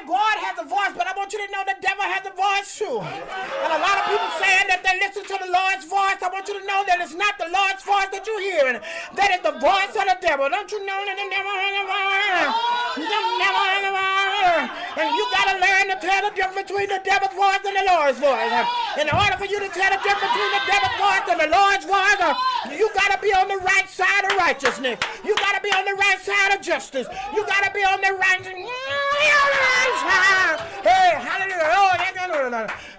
God has a voice, but I want you to know the devil has a voice too. And a lot of people saying that they listen to the Lord's voice. I want you to know that it's not the Lord's voice that you're hearing. That is the voice of the devil. Don't you know that the devil has a voice? The devil has a voice. And you got to learn to tell the difference between the devil's voice and the Lord's voice. In order for you to tell the difference between the devil's voice and the Lord's voice, you got to be on the right side of righteousness. You got to be on the right side of justice. You got to be on the right side. Hey, hallelujah. Oh,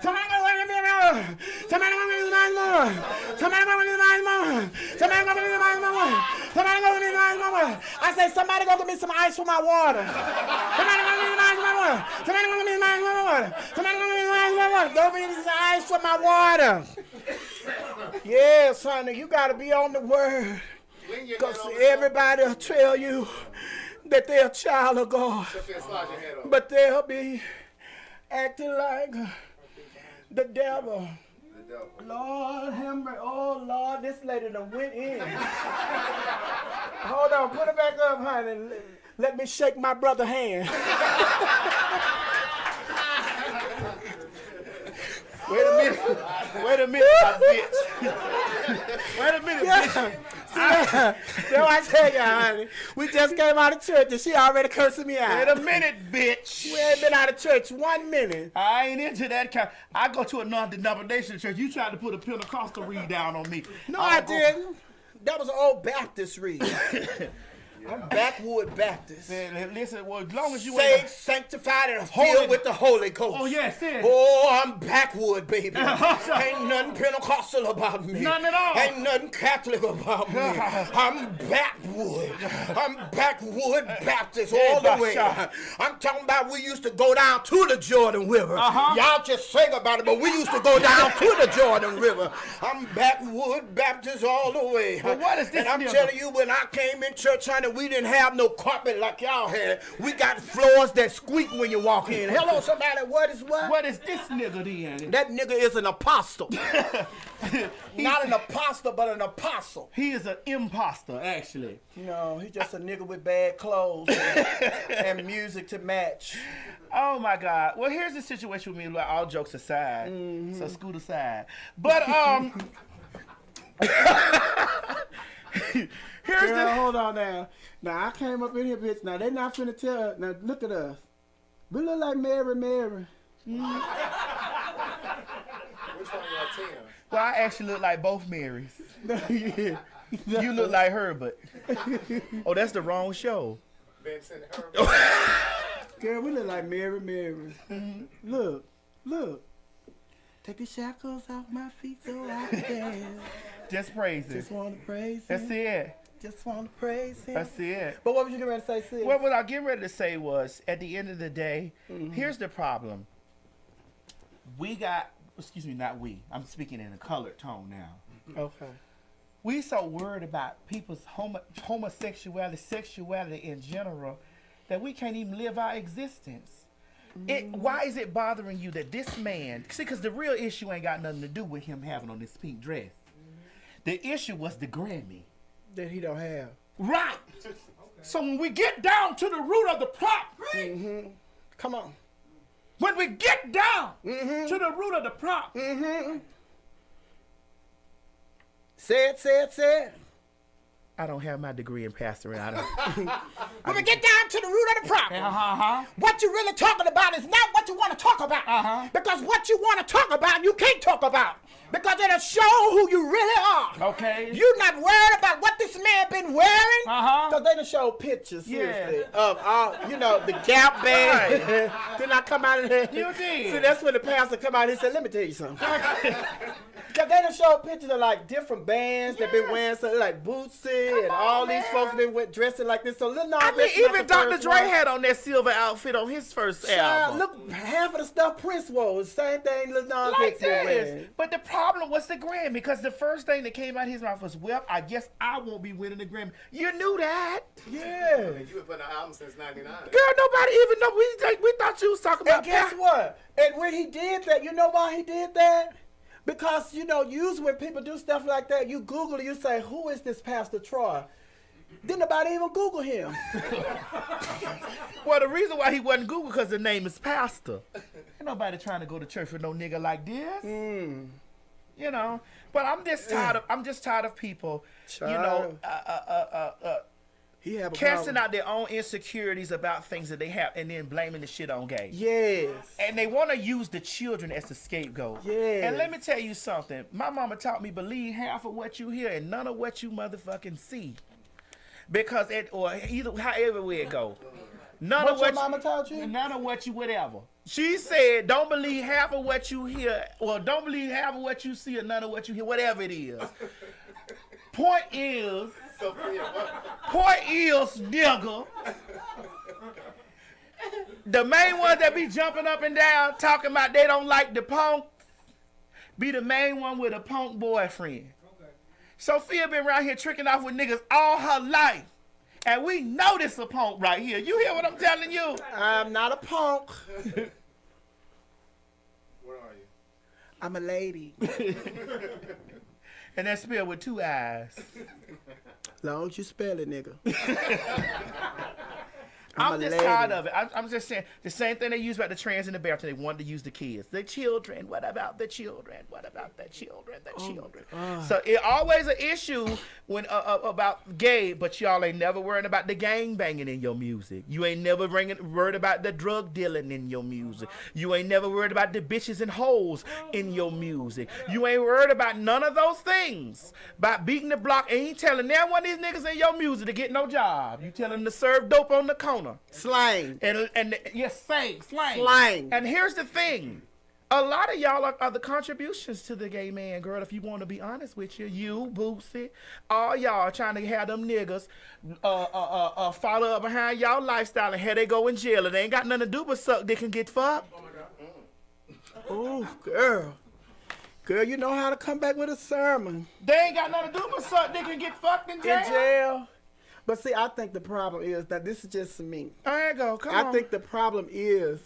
somebody go with me now. Somebody go with me now. Somebody go with me now. Somebody go with me now. Somebody go with me now. I say, somebody go get me some ice for my water. Somebody go with me now. Somebody go with me now. Somebody go with me now. Go get me some ice for my water. Yeah, son, you got to be on the word. Because everybody will tell you that they're a child of God. But they'll be acting like the devil. Lord, have mercy. Oh, Lord, this lady done went in. Hold on, put it back up, honey. Let me shake my brother's hand. Wait a minute, my bitch. Wait a minute, bitch. That's what I tell you, honey. We just came out of church and she already cursing me out. Wait a minute, bitch. We ain't been out of church 1 minute. I ain't into that kind. I go to a non-denominational church. You tried to put a Pentecostal read down on me. No, I didn't. That was an old Baptist read. I'm backwood Baptist. Man, listen, well, as long as you saved, sanctified, and filled with the Holy Ghost. Oh, yes, yes. Oh, I'm backwood, baby. Ain't nothing Pentecostal about me. None at all. Ain't nothing Catholic about me. I'm backwood. I'm backwood Baptist all the way. I'm talking about we used to go down to the Jordan River. Y'all just sing about it, but we used to go down to the Jordan River. I'm backwood Baptist all the way. Well, what is this? And I'm telling you, when I came in church, honey, we didn't have no carpet like y'all had. We got floors that squeak when you walk in. Hello, somebody, what is what? What is this nigga then? That nigga is an apostle. Not an apostle, but an apostle. He is an imposter, actually. No, he's just a nigga with bad clothes and music to match. Oh my God. Well, here's the situation with me, like, all jokes aside. So scoot aside. But here's Girl, hold on now. Now I came up in here, bitch. Now they not finna tell. Now look at us. We look like Mary. Which one of y'all Tina? Well, I actually look like both Marys. Yeah. You look like Herbert. Oh, that's the wrong show. Vincent Herbert. Girl, we look like Mary. Look. Take the shackles off my feet so I can dance. Just praise Him. Just want to praise Him. That's it. Just want to praise Him. That's it. But what was you getting ready to say, Sid? Well, what I get ready to say was, at the end of the day, here's the problem. We got, excuse me, not we. I'm speaking in a colored tone now. Okay. We so worried about people's homosexuality, sexuality in general, that we can't even live our existence. Why is it bothering you that this man, see, because the real issue ain't got nothing to do with him having on this pink dress. The issue was the Grammy. That he don't have. Right. So when we get down to the root of the problem, Come on. when we get down to the root of the problem, Say it. I don't have my degree in pastoring. When we get down to the root of the problem, what you're really talking about is not what you want to talk about. Because what you want to talk about, you can't talk about. Because it'll show who you really are. Okay. You're not worried about what this man been wearing. Because they done show pictures, seriously, of all, the Gap band. Didn't I come out of there? You did. See, that's when the pastor come out and said, let me tell you something. Because they done show pictures of like different bands that been wearing something like Bootsy and all these folks been dressing like this. So Lil Nas I mean, X not even the Dr. first Dre one. had on that silver outfit on his first album. Look, half of the stuff Prince wore, same thing Lil Nas Like X been wearing. this. But the problem was the Grammy, because the first thing that came out of his mouth was, well, I guess I won't be winning the Grammy. You knew that. Yeah. You've been putting out albums since '99. Girl, nobody even know. We thought you was talking about And guess what? And when he did that, you know why he did that? Because, usually when people do stuff like that, you Google it, you say, who is this Pastor Troy? Didn't nobody even Google him. Well, the reason why he wasn't Google, because the name is Pastor. Ain't nobody trying to go to church with no nigga like this. But I'm just tired of people, He have a casting problem. out their own insecurities about things that they have and then blaming the shit on gay. Yes. And they want to use the children as the scapegoat. Yes. And let me tell you something. My mama taught me believe half of what you hear and none of what you motherfucking see. Because however way it go. None What of your what mama taught you? None of what you whatever. She said, don't believe half of what you hear, or don't believe half of what you see, or none of what you hear, whatever it is. Point is, nigga, the main ones that be jumping up and down talking about they don't like the punk be the main one with a punk boyfriend. Sophia been around here tricking off with niggas all her life. And we know this a punk right here. You hear what I'm telling you? I'm not a punk. Where are you? I'm a lady. And that's spelled with 2 eyes. Long as you spell it, nigga. I'm a just lady. tired of it. I'm just saying the same thing they use about the trans in the bathroom. They wanted to use the kids, the children. What about the children? What about the children? The children. So it always an issue when about gay, but y'all ain't never worrying about the gang banging in your music. You ain't never worried about the drug dealing in your music. You ain't never worried about the bitches and hoes in your music. You ain't worried about none of those things. About beating the block, and you telling now one of these niggas in your music to get no job. You telling them to serve dope on the corner. Slang. And yes, slang. Slang. And here's the thing. A lot of y'all are the contributions to the gay man, girl, if you want to be honest with you. You, Bootsy, all y'all trying to have them niggas follow up behind y'all lifestyle, and here they go in jail. And they ain't got nothing to do but suck dick and get fucked. Oh, girl. Girl, you know how to come back with a sermon. They ain't got nothing to do but suck dick and get fucked in jail. In jail. But see, I think the problem is that this is just me. There you go. Come on. I think the problem is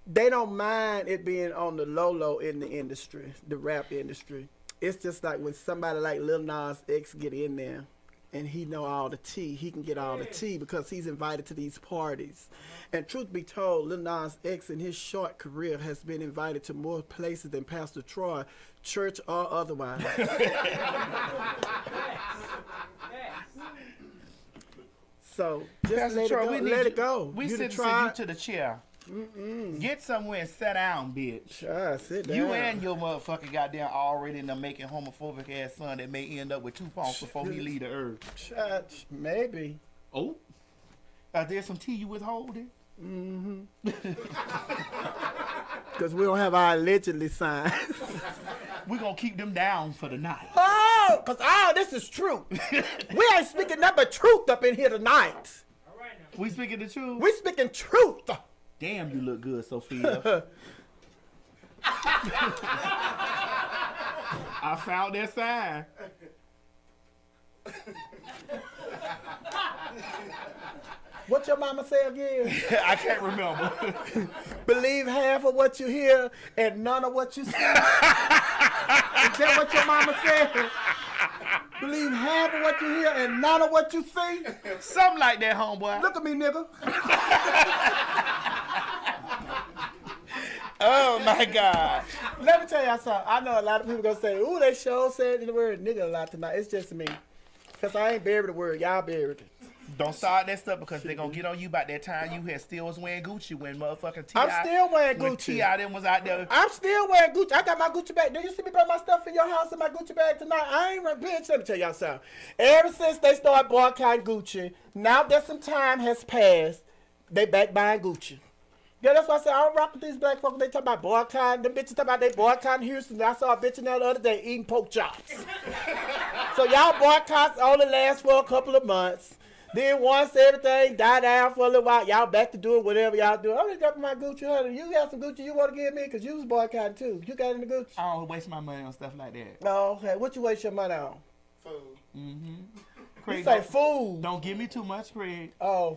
they don't mind it being on the low in the industry, the rap industry. It's just like when somebody like Lil Nas X get in there and he know all the tea, he can get all the tea because he's invited to these parties. And truth be told, Lil Nas X in his short career has been invited to more places than Pastor Troy, church or otherwise. So just Pastor let Troy, it go. we need Let you, it go. We You send try. you to the chair. Get somewhere and sit down, bitch. Sit down. You and your motherfucking goddamn already in the making homophobic ass son that may end up with 2 pounds before he leave the earth. Maybe. Oh. There's some tea you withholding? Because we don't have our allegedly signs. We're going to keep them down for the night. Oh, because this is truth. We ain't speaking nothing but truth up in here tonight. All right, now. We speaking the truth? We speaking truth. Damn, you look good, Sophia. I found that sign. What your mama say again? I can't remember. Believe half of what you hear and none of what you see. Is that what your mama said? Believe half of what you hear and none of what you see? Something like that, homeboy. Look at me, nigga. Oh, my God. Let me tell y'all something. I know a lot of people going to say, ooh, they sure said the word nigga a lot tonight. It's just me. Because I ain't buried the word. Y'all buried it. Don't start that stuff because they're going to get on you about that time you had still was wearing Gucci when motherfucking T.I. I'm still wearing when Gucci. T.I. them was out there. I'm still wearing Gucci. I got my Gucci bag. Do you see me bring my stuff in your house in my Gucci bag tonight? I ain't bitch. Let me tell y'all something. Ever since they started boycotting Gucci, now that some time has passed, they back buying Gucci. Yeah, that's why I said I don't rock with these black folks. They talk about boycotting. Them bitches talk about they boycotting Houston. I saw a bitch in there the other day eating pork chops. So y'all boycotts only last for a couple of months. Then once everything died down for a little while, y'all back to doing whatever y'all do. I'm just dropping my Gucci, honey. You got some Gucci you want to give me? Because you was boycotting too. You got any Gucci? I don't waste my money on stuff like that. Oh, okay. What you waste your money on? Food. Mm-hmm. You Craig, say food. Don't give me too much, Craig. Oh.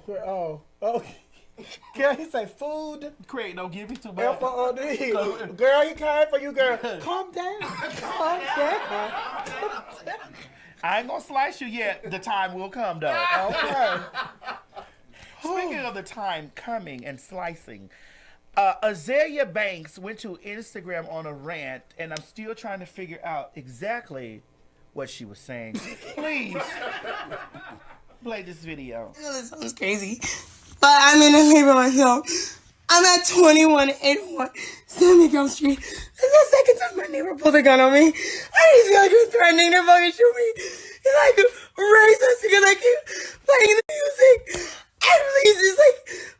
Girl, he say food. Craig, don't give me too much. F-O-O-D. Girl, he came for you, girl. Calm down. Calm down. I ain't gonna slice you yet. The time will come, though. Okay. Speaking of the time coming and slicing, Azalea Banks went to Instagram on a rant, and I'm still trying to figure out exactly what she was saying. Please play this video. I know this sounds crazy, but I'm in a favor myself. I'm at 2181 San Miguel Street. That's the second time my neighbor pulled a gun on me. I just feel like you're threatening to fucking shoot me. You're like racist because I keep playing the music. And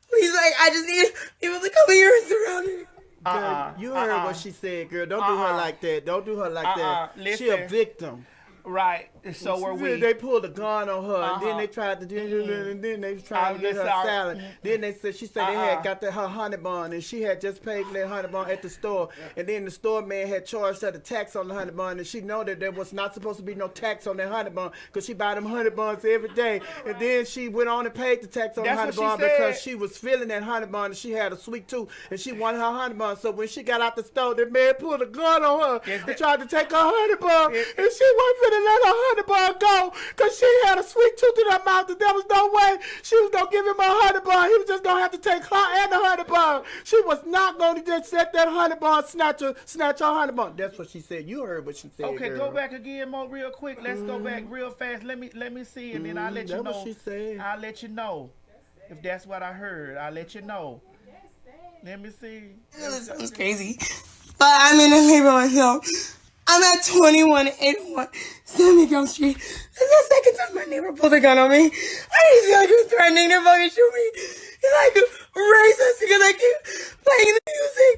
please, I just need people to come here and surround me. Girl, you heard what she said, girl. Don't do her like that. Don't do her like that. She a victim. Right, so were we. They pulled a gun on her, and then they tried to do, and then they was trying to get her salad. Then they said she said they had got her honey bun, and she had just paid for that honey bun at the store, and then the store man had charged her the tax on the honey bun, and she know that there was not supposed to be no tax on that honey bun because she buy them honey buns every day, and then she went on and paid the tax on the honey bun because she was feeling that honey bun, and she had a sweet tooth, and she wanted her honey bun. So when she got out the store, the man pulled a gun on her and tried to take her honey bun, and she wasn't finna let her honey bun go because she had a sweet tooth in her mouth and there was no way she was going to give him a honey bun. He was just going to have to take her and the honey bun. She was not going to just let that honey bun snatch her honey bun. That's what she said. You heard what she said, Okay, girl. go back again, Mo, real quick. Let's go back real fast. Let me see, and then I'll let you know. That's what she said. I'll let you know. If that's what I heard, I'll let you know. Let me see. I know this sounds crazy, but I'm in a favor myself. I'm at 2181 San Miguel Street. That's the second time my neighbor pulled a gun on me. I just feel like you're threatening to fucking shoot me. You're like racist because I keep playing the music.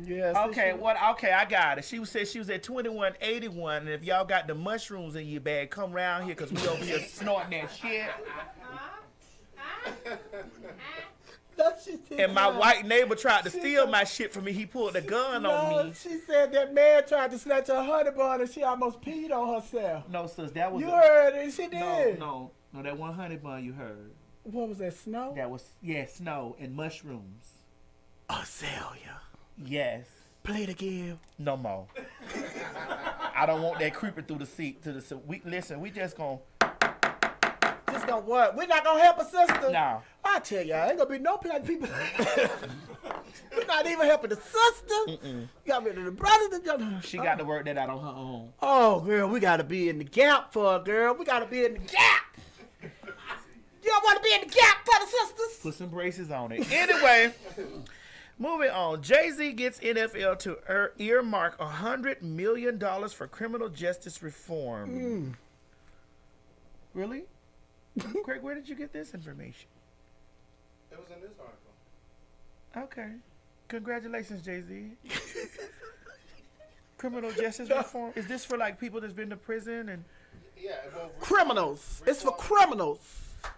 Yes. Okay, I got it. She said she was at 2181, and if y'all got the mushrooms in your bag, come around here because we over here snorting that shit. And my white neighbor tried to steal my shit from me. He pulled a gun on me. She said that man tried to snatch her honey bun and she almost peed on herself. No, sis, that was... You heard it. She did. No, that one honey bun you heard. What was that, snow? That was, snow and mushrooms. Azalea. Yes. Play it again. No more. I don't want that creeping through the seat. We just gonna... Just gonna what? We're not gonna help a sister? No. I tell y'all, ain't gonna be no black people. We're not even helping the sister. You got rid of the brother. She got to work that out on her own. Oh, girl, we gotta be in the gap for her, girl. We gotta be in the gap. You don't want to be in the gap for the sisters. Put some braces on it. Anyway, moving on. Jay-Z gets NFL to earmark $100 million for criminal justice reform. Really? Craig, where did you get this information? It was a news article. Okay. Congratulations, Jay-Z. Criminal justice reform? Is this for like people that's been to prison and... Yeah, well, Criminals. It's for criminals.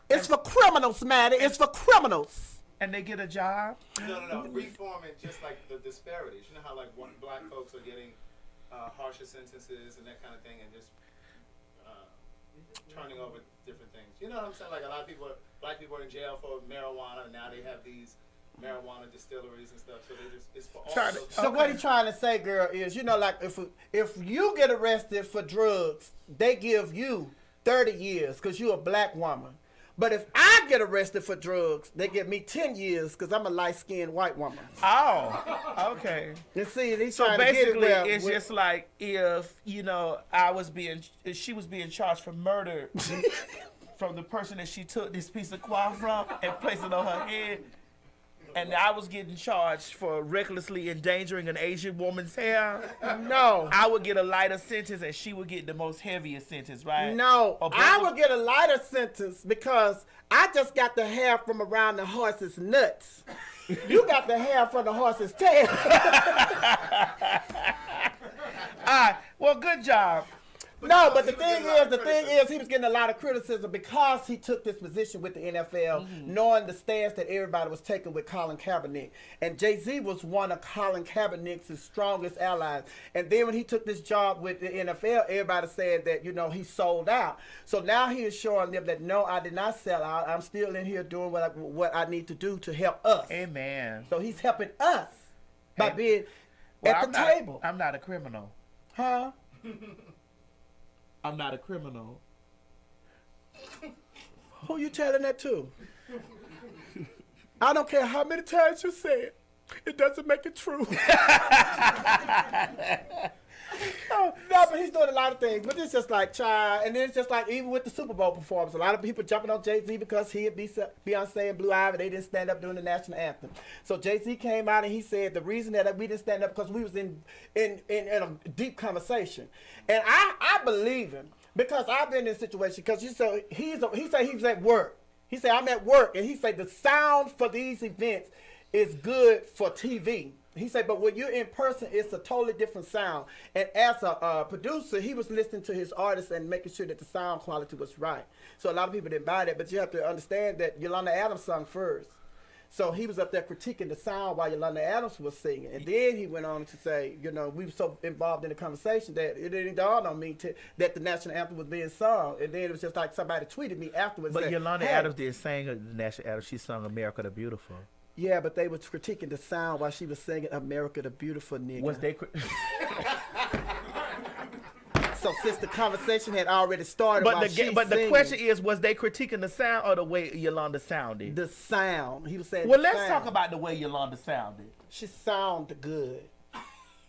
It's for criminals, Maddie. It's for criminals. And they get a job? No. Reforming just like the disparities. You know how like black folks are getting harsher sentences and that kind of thing, and just turning over different things. You know what I'm saying? Like a lot of people, black people are in jail for marijuana, and now they have these marijuana distilleries and stuff. So they just, it's for all those. So what he's trying to say, girl, is, you know, like if you get arrested for drugs, they give you 30 years because you're a black woman. But if I get arrested for drugs, they give me 10 years because I'm a light-skinned white woman. Oh, okay. And see, he's So trying to get it basically, where, it's just like if, you know, she was being charged for murder from the person that she took this piece of cloth from and placed it on her head. And I was getting charged for recklessly endangering an Asian woman's hair. No. I would get a lighter sentence and she would get the most heaviest sentence, right? No, Or I both would get a lighter sentence because I just got the hair from around the horse's nuts. You got the hair from the horse's tail. All right. Well, good job. No, but the thing is, he was getting a lot of criticism because he took this position with the NFL, knowing the stance that everybody was taking with Colin Kaepernick. And Jay-Z was one of Colin Kaepernick's strongest allies. And then when he took this job with the NFL, everybody said that, you know, he sold out. So now he is showing them that, no, I did not sell out. I'm still in here doing what I need to do to help us. Amen. So he's helping us by being Well, at the table. I'm not a criminal. Huh? I'm not a criminal. Who you telling that to? I don't care how many times you say it. It doesn't make it true. No, but he's doing a lot of things. But it's just like, child, and then it's just like, even with the Super Bowl performance, a lot of people jumping on Jay-Z because he and Beyonce and Blue Ivy, they didn't stand up during the national anthem. So Jay-Z came out and he said the reason that we didn't stand up because we was in a deep conversation. And I believe him because I've been in a situation because he said he was at work. He said, I'm at work. And he said the sound for these events is good for TV. He said, but when you're in person, it's a totally different sound. And as a producer, he was listening to his artists and making sure that the sound quality was right. So a lot of people didn't buy that, but you have to understand that Yolanda Adams sung first. So he was up there critiquing the sound while Yolanda Adams was singing. And then he went on to say, you know, we were so involved in the conversation that it didn't dawn on me that the national anthem was being sung. And then it was just like somebody tweeted me afterwards. But said, Yolanda hey. Adams did sing the national anthem. She sung America the Beautiful. Yeah, but they were critiquing the sound while she was singing America the Beautiful, nigga. Was they... So since the conversation had already started, But the singing, question is, was they critiquing the sound or the way Yolanda sounded? the sound. He was saying. Well, the let's sound. talk about the way Yolanda sounded. She sounded good.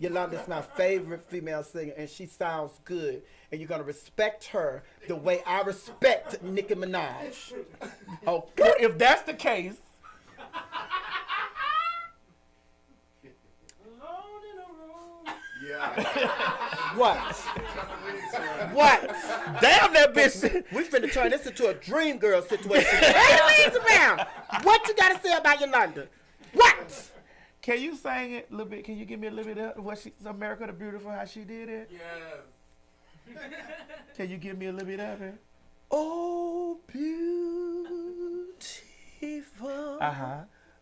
Yolanda's my favorite female singer, and she sounds good. And you're gonna respect her the way I respect Nicki Minaj. Oh, well, if that's the case. What? What? Damn that bitch. We finna turn this into a dream girl situation. Hey, around. What you gotta say about Yolanda? What? Can you sing it a little bit? Can you give me a little bit of what America the Beautiful, how she did it? Yes. Can you give me a little bit of it? Oh, beautiful.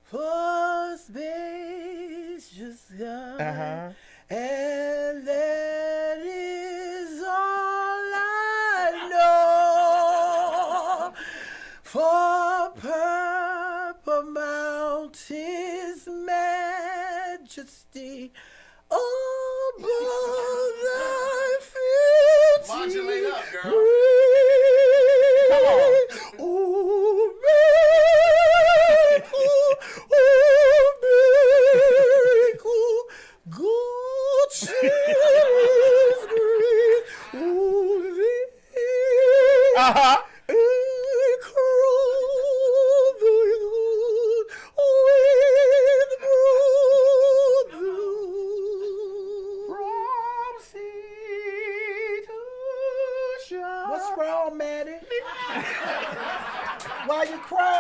For spacious God. And that is all I know. For purple mountains, majesty, above thy feet. Modulate up, girl. Come on. Oh, miracle, good cheese, great, oh,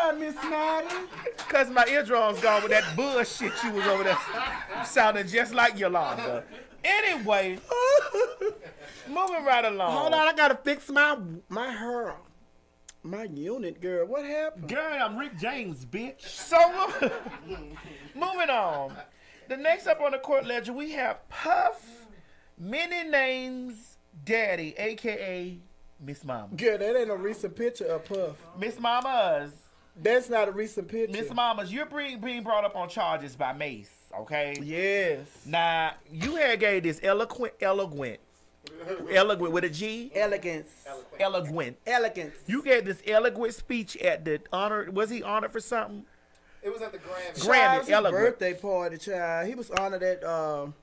why, Miss Snotty? Because my eardrums gone with that bullshit you was over there sounding just like Yolanda. Anyway, moving right along. Hold on, I gotta fix my hair. My unit, girl. What happened? Girl, I'm Rick James, bitch. So, moving on. The next up on the court ledger, we have Puff, Many Names Daddy, a.k.a. Miss Mama. Girl, that ain't a recent picture of Puff. Miss Mama's. That's not a recent picture. Miss Mama's, you're being brought up on charges by Mace, okay? Yes. Now, you had gave this eloquent with a G? Elegance. Eloquent. You gave this eloquent speech at the honor. Was he honored for something? It was at the Grammys. Child, it was his eloquent. birthday party, child. He was honored at,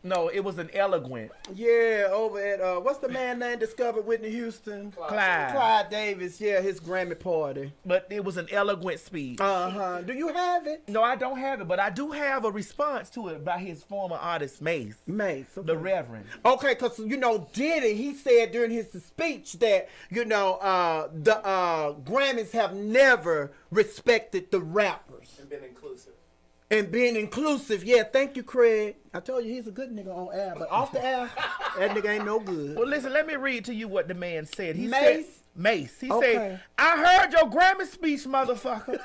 No, it was an eloquent. yeah, over at, what's the man name discovered Whitney Houston? Clyde. Davis, yeah, his Grammy party. But it was an eloquent speech. Uh-huh. Do you have it? No, I don't have it, but I do have a response to it by his former artist, Mace. Mace. Okay. The Reverend. Okay, because, Diddy, he said during his speech that, the Grammys have never respected the rappers. And been inclusive. Yeah, thank you, Craig. I told you he's a good nigga on air, but off the air, that nigga ain't no good. Well, listen, let me read to you what the man said. He Mace? said, Mace. He Okay. said, I heard your Grammy speech, motherfucker,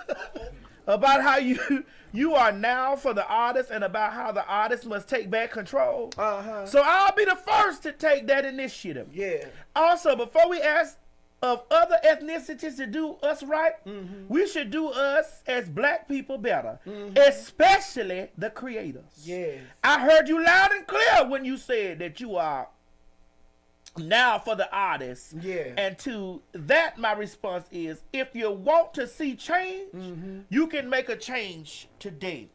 about how you are now for the artist and about how the artist must take back control. Uh-huh. So I'll be the first to take that initiative. Yeah. Also, before we ask of other ethnicities to do us right, we should do us as black people better, especially the creators. Yes. I heard you loud and clear when you said that you are now for the artists. Yeah. And to that, my response is, if you want to see change, you can make a change today.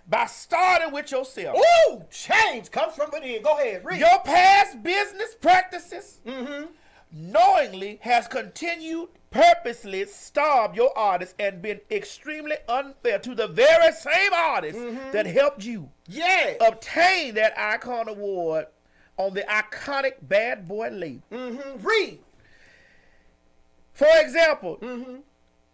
By starting with yourself. Ooh, change comes from within. Go ahead, read. Your past business practices knowingly has continued purposely starved your artists and been extremely unfair to the very same artists that helped you obtain that icon award on the iconic Bad Boy label. Read. For example,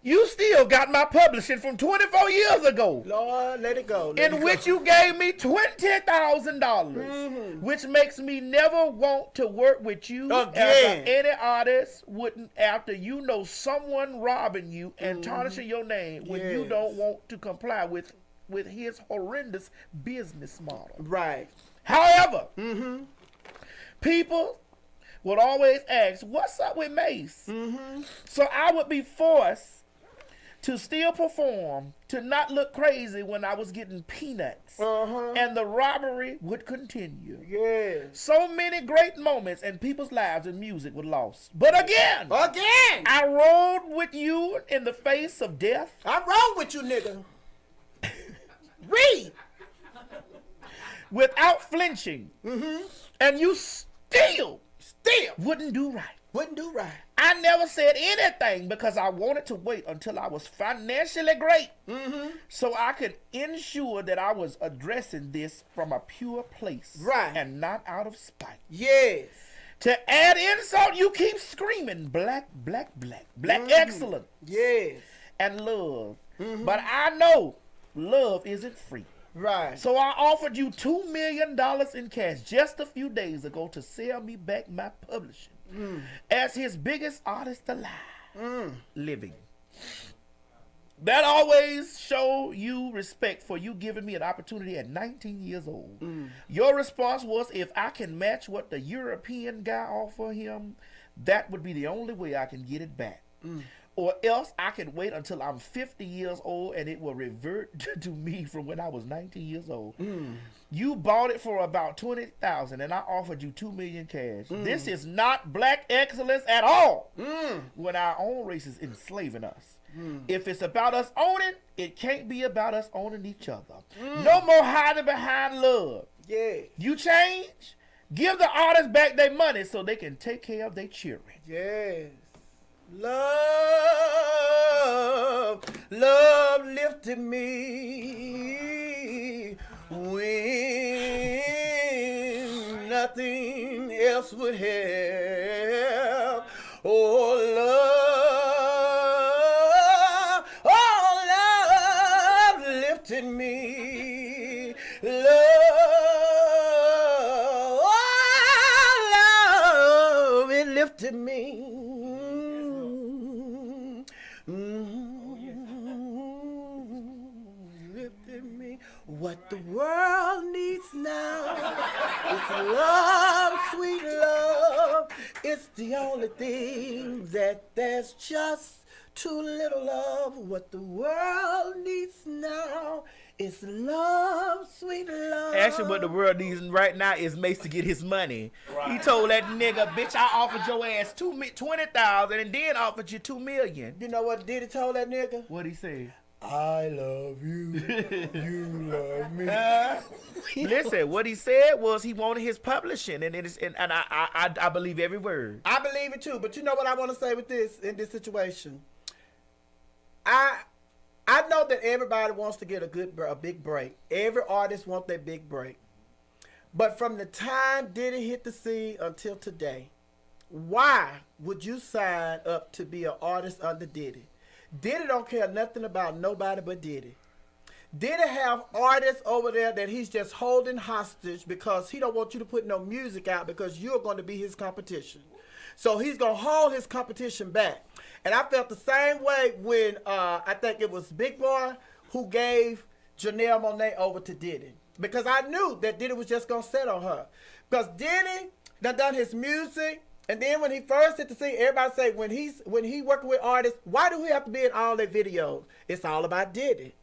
you still got my publishing from 24 years ago. Lord, let it go. In which you gave me $20,000, which makes me never want to work with you again. As any artist wouldn't after you know someone robbing you and tarnishing your name when you don't want to comply with his horrendous business model. Right. However, people would always ask, what's up with Mace? So I would be forced to still perform, to not look crazy when I was getting peanuts. And the robbery would continue. Yeah. So many great moments in people's lives and music were lost. But again, I rode with you in the face of death. I rode with you, nigga. Read. Without flinching. And you still wouldn't do right. Wouldn't do right. I never said anything because I wanted to wait until I was financially great so I could ensure that I was addressing this from a pure place. Right. And not out of spite. Yes. To add insult, you keep screaming black excellence. Yes. And love. But I know love isn't free. Right. So I offered you $2 million in cash just a few days ago to sell me back my publishing. As his biggest artist alive, living. That always show you respect for you giving me an opportunity at 19 years old. Your response was, if I can match what the European guy offered him, that would be the only way I can get it back. Or else I can wait until I'm 50 years old and it will revert to me from when I was 19 years old. You bought it for about $20,000 and I offered you $2 million cash. This is not black excellence at all. When our own race is enslaving us. If it's about us owning, it can't be about us owning each other. No more hiding behind love. Yeah. You change, give the artists back their money so they can take care of their children. Yes. Love lifted me when nothing else would help. Oh, love, oh, lifted me. Lifted me. What the world needs now is love, sweet love. It's the only thing that there's just too little of. What the world needs now is love, sweet love. Actually, what the world needs right now is Mace to get his money. He told that nigga, bitch, I offered your ass $20,000 and then offered you $2 million. You know what Diddy told that nigga? What'd he say? I love you. You love me. Listen, what he said was he wanted his publishing, and I believe every word. I believe it too, but you know what I want to say with this in this situation? I know that everybody wants to get a big break. Every artist wants their big break. But from the time Diddy hit the scene until today, why would you sign up to be an artist under Diddy? Diddy don't care nothing about nobody but Diddy. Diddy have artists over there that he's just holding hostage because he don't want you to put no music out because you're going to be his competition. So he's going to hold his competition back. And I felt the same way when I think it was Big Boy who gave Janelle Monáe over to Diddy. Because I knew that Diddy was just going to sit on her. Because Diddy done his music. And then when he first hit the scene, everybody say when he working with artists, why do he have to be in all their videos? It's all about Diddy.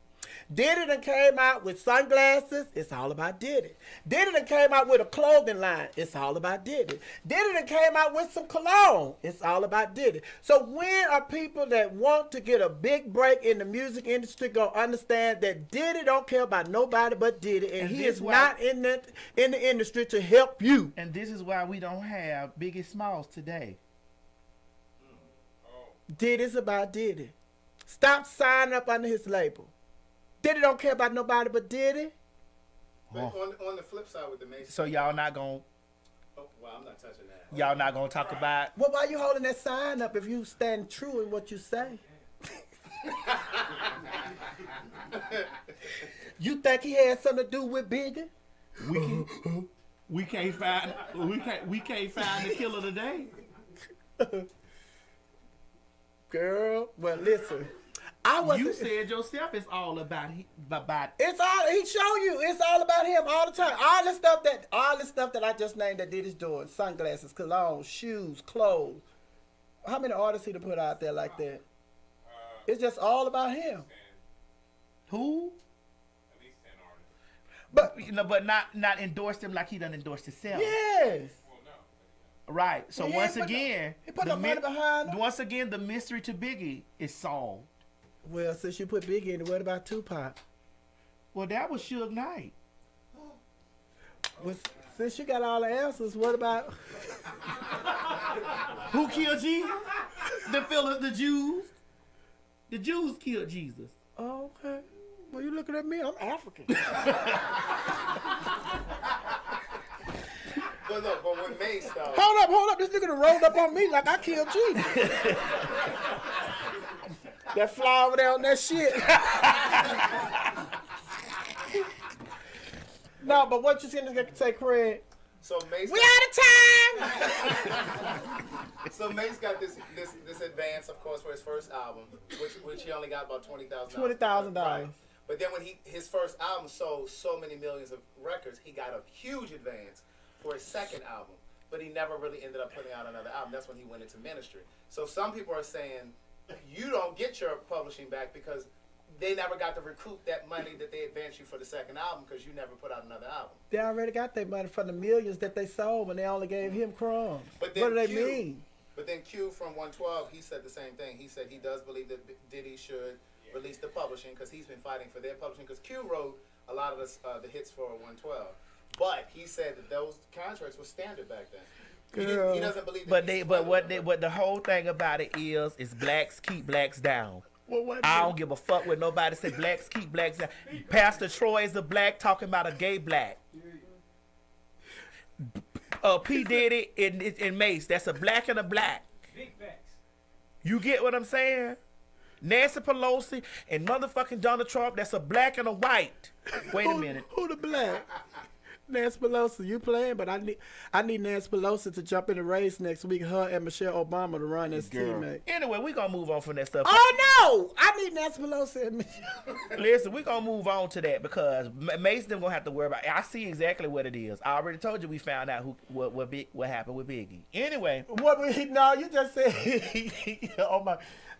Diddy done came out with sunglasses. It's all about Diddy. Diddy done came out with a clothing line. It's all about Diddy. Diddy done came out with some cologne. It's all about Diddy. So when are people that want to get a big break in the music industry gonna understand that Diddy don't care about nobody but Diddy, and he is not in the industry to help you. And this is why we don't have Biggie Smalls today. Diddy's about Diddy. Stop signing up under his label. Diddy don't care about nobody but Diddy. But on the flip side with the Mason. So y'all not gonna. Oh, well, I'm not touching that. Y'all not gonna talk about. Well, why you holding that sign up if you stand true in what you say? You think he had something to do with Biggie? We can't find the killer today. Girl, well listen. You said yourself it's all about it's all he show you. It's all about him all the time. All the stuff that I just named that Diddy's doing: sunglasses, cologne, shoes, clothes. How many artists he to put out there like that? It's just all about him. Who? At least 10 artists. But but not endorsed him like he done endorsed himself. Yes. Right. So once again, he put no money behind him. Once again, the mystery to Biggie is solved. Well, since you put Biggie in, what about Tupac? Well, that was Suge Knight. Well, since you got all the answers, what about who killed Jesus? The Jews. The Jews killed Jesus. Oh, okay. Well, you looking at me? I'm African. But look, but when Mace though. Hold up. This nigga done rolled up on me like I killed Jesus. That fly over there on that shit. No, but what you saying is gonna say, Craig? So Mace. We out of time. So Mace got this advance, of course, for his first album, which he only got about $20,000. $20,000. Right. But then when his first album sold so many millions of records, he got a huge advance for his second album. But he never really ended up putting out another album. That's when he went into ministry. So some people are saying you don't get your publishing back because they never got to recoup that money that they advanced you for the second album because you never put out another album. They already got their money from the millions that they sold when they only gave him crumbs. What do they mean? But then Q from 112, he said the same thing. He said he does believe that Diddy should release the publishing because he's been fighting for their publishing because Q wrote a lot of the hits for 112. But he said that those contracts were standard back then. He doesn't believe that. But the whole thing about it is blacks keep blacks down. Well, I don't give a fuck what nobody say. Blacks keep blacks down. Pastor Troy is a black talking about a gay black. P Diddy and Mace, that's a black and a black. Big facts. You get what I'm saying? Nancy Pelosi and motherfucking Donald Trump, that's a black and a white. Wait a minute. Who the black? Nancy Pelosi, you playing, but I need Nancy Pelosi to jump in the race next week. Her and Michelle Obama to run as teammate. Anyway, we gonna move on from that stuff. Oh no! I need Nancy Pelosi and Michelle. Listen, we gonna move on to that because Mason them gonna have to worry about. I see exactly what it is. I already told you we found out what happened with Biggie. Anyway, No, you just said. Oh my.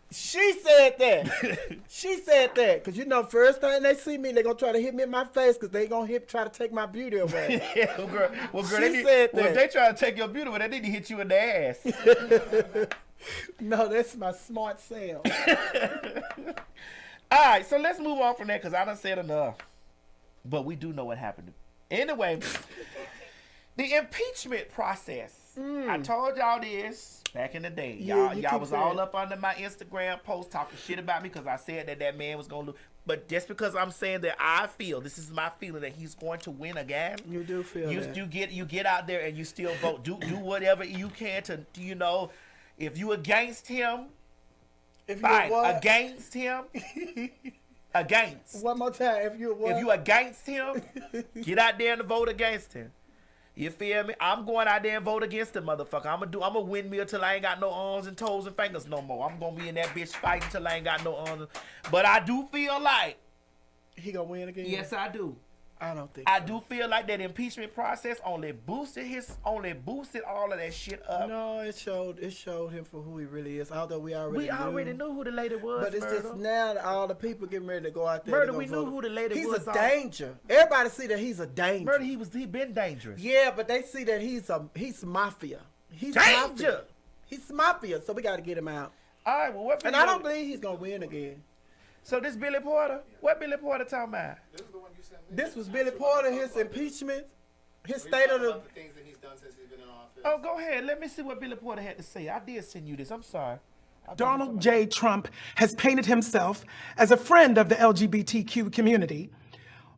She said that. She said that. Because, you know, first time they see me, they going to try to hit me in my face because they going to try to take my beauty away. Yeah, girl, she said that. Well, if they try to take your beauty away, they need to hit you in the ass. No, that's my smart self. All right, so let's move on from that because I done said enough. But we do know what happened. Anyway, the impeachment process. I told y'all this back in the day. Y'all was all up under my Instagram post talking shit about me because I said that man was going to lose. But just because I'm saying that I feel, this is my feeling, that he's going to win again. You do feel that. You get out there and you still vote. Do whatever you can to, you know, if you against him, fine. Against him. Against. One more time. If you against him, get out there and vote against him. You feel me? I'm going out there and vote against the motherfucker. I'm gonna windmill till I ain't got no arms and toes and fingers no more. I'm gonna be in that bitch fighting till I ain't got no arms. But I do feel like he gonna win again. Yes, I do. I don't think I do feel like that impeachment process only boosted all of that shit up. No, it showed him for who he really is. Although we already knew who the lady was. But it's just now that all the people getting ready to go out there. Murder, we knew who the lady was. He's a danger. Everybody see that he's a danger. Murder, he been dangerous. Yeah, but they see that he's mafia. He's danger. Mafia. He's mafia, so we got to get him out. All right, well, I don't believe he's gonna win again. So this Billy Porter, what Billy Porter talking about? This was Billy Porter, his impeachment, his state of the things that he's done since he's been in office. Oh, go ahead. Let me see what Billy Porter had to say. I did send you this. I'm sorry. Donald J. Trump has painted himself as a friend of the LGBTQ community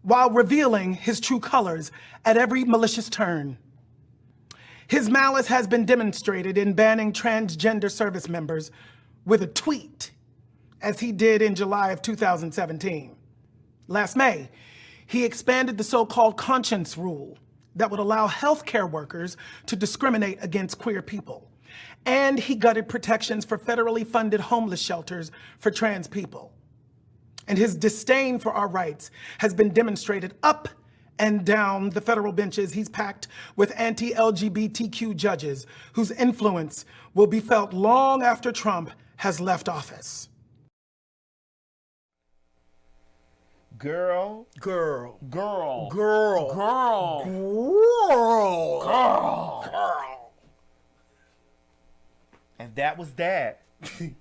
while revealing his true colors at every malicious turn. His malice has been demonstrated in banning transgender service members with a tweet, as he did in July of 2017. Last May, he expanded the so-called conscience rule that would allow healthcare workers to discriminate against queer people. And he gutted protections for federally funded homeless shelters for trans people. And his disdain for our rights has been demonstrated up and down the federal benches he's packed with anti-LGBTQ judges whose influence will be felt long after Trump has left office. Girl. And that was that. We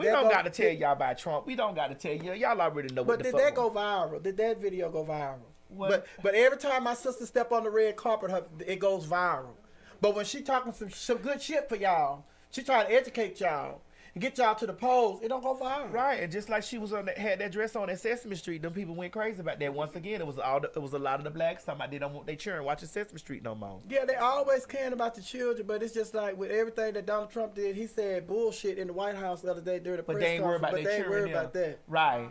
don't got to tell y'all about Trump. We don't got to tell you. Y'all already know what the fuck. But did that go viral? Did that video go viral? What? But every time my sister step on the red carpet, it goes viral. But when she talking some good shit for y'all, she trying to educate y'all and get y'all to the polls, it don't go viral. Right, and just like she was had that dress on at Sesame Street, them people went crazy about that. Once again, it was a lot of the blacks talking about they don't want their children watching Sesame Street no more. Yeah, they always caring about the children, but it's just like with everything that Donald Trump did, he said bullshit in the White House the other day during the press conference, but they ain't worried about that. Right.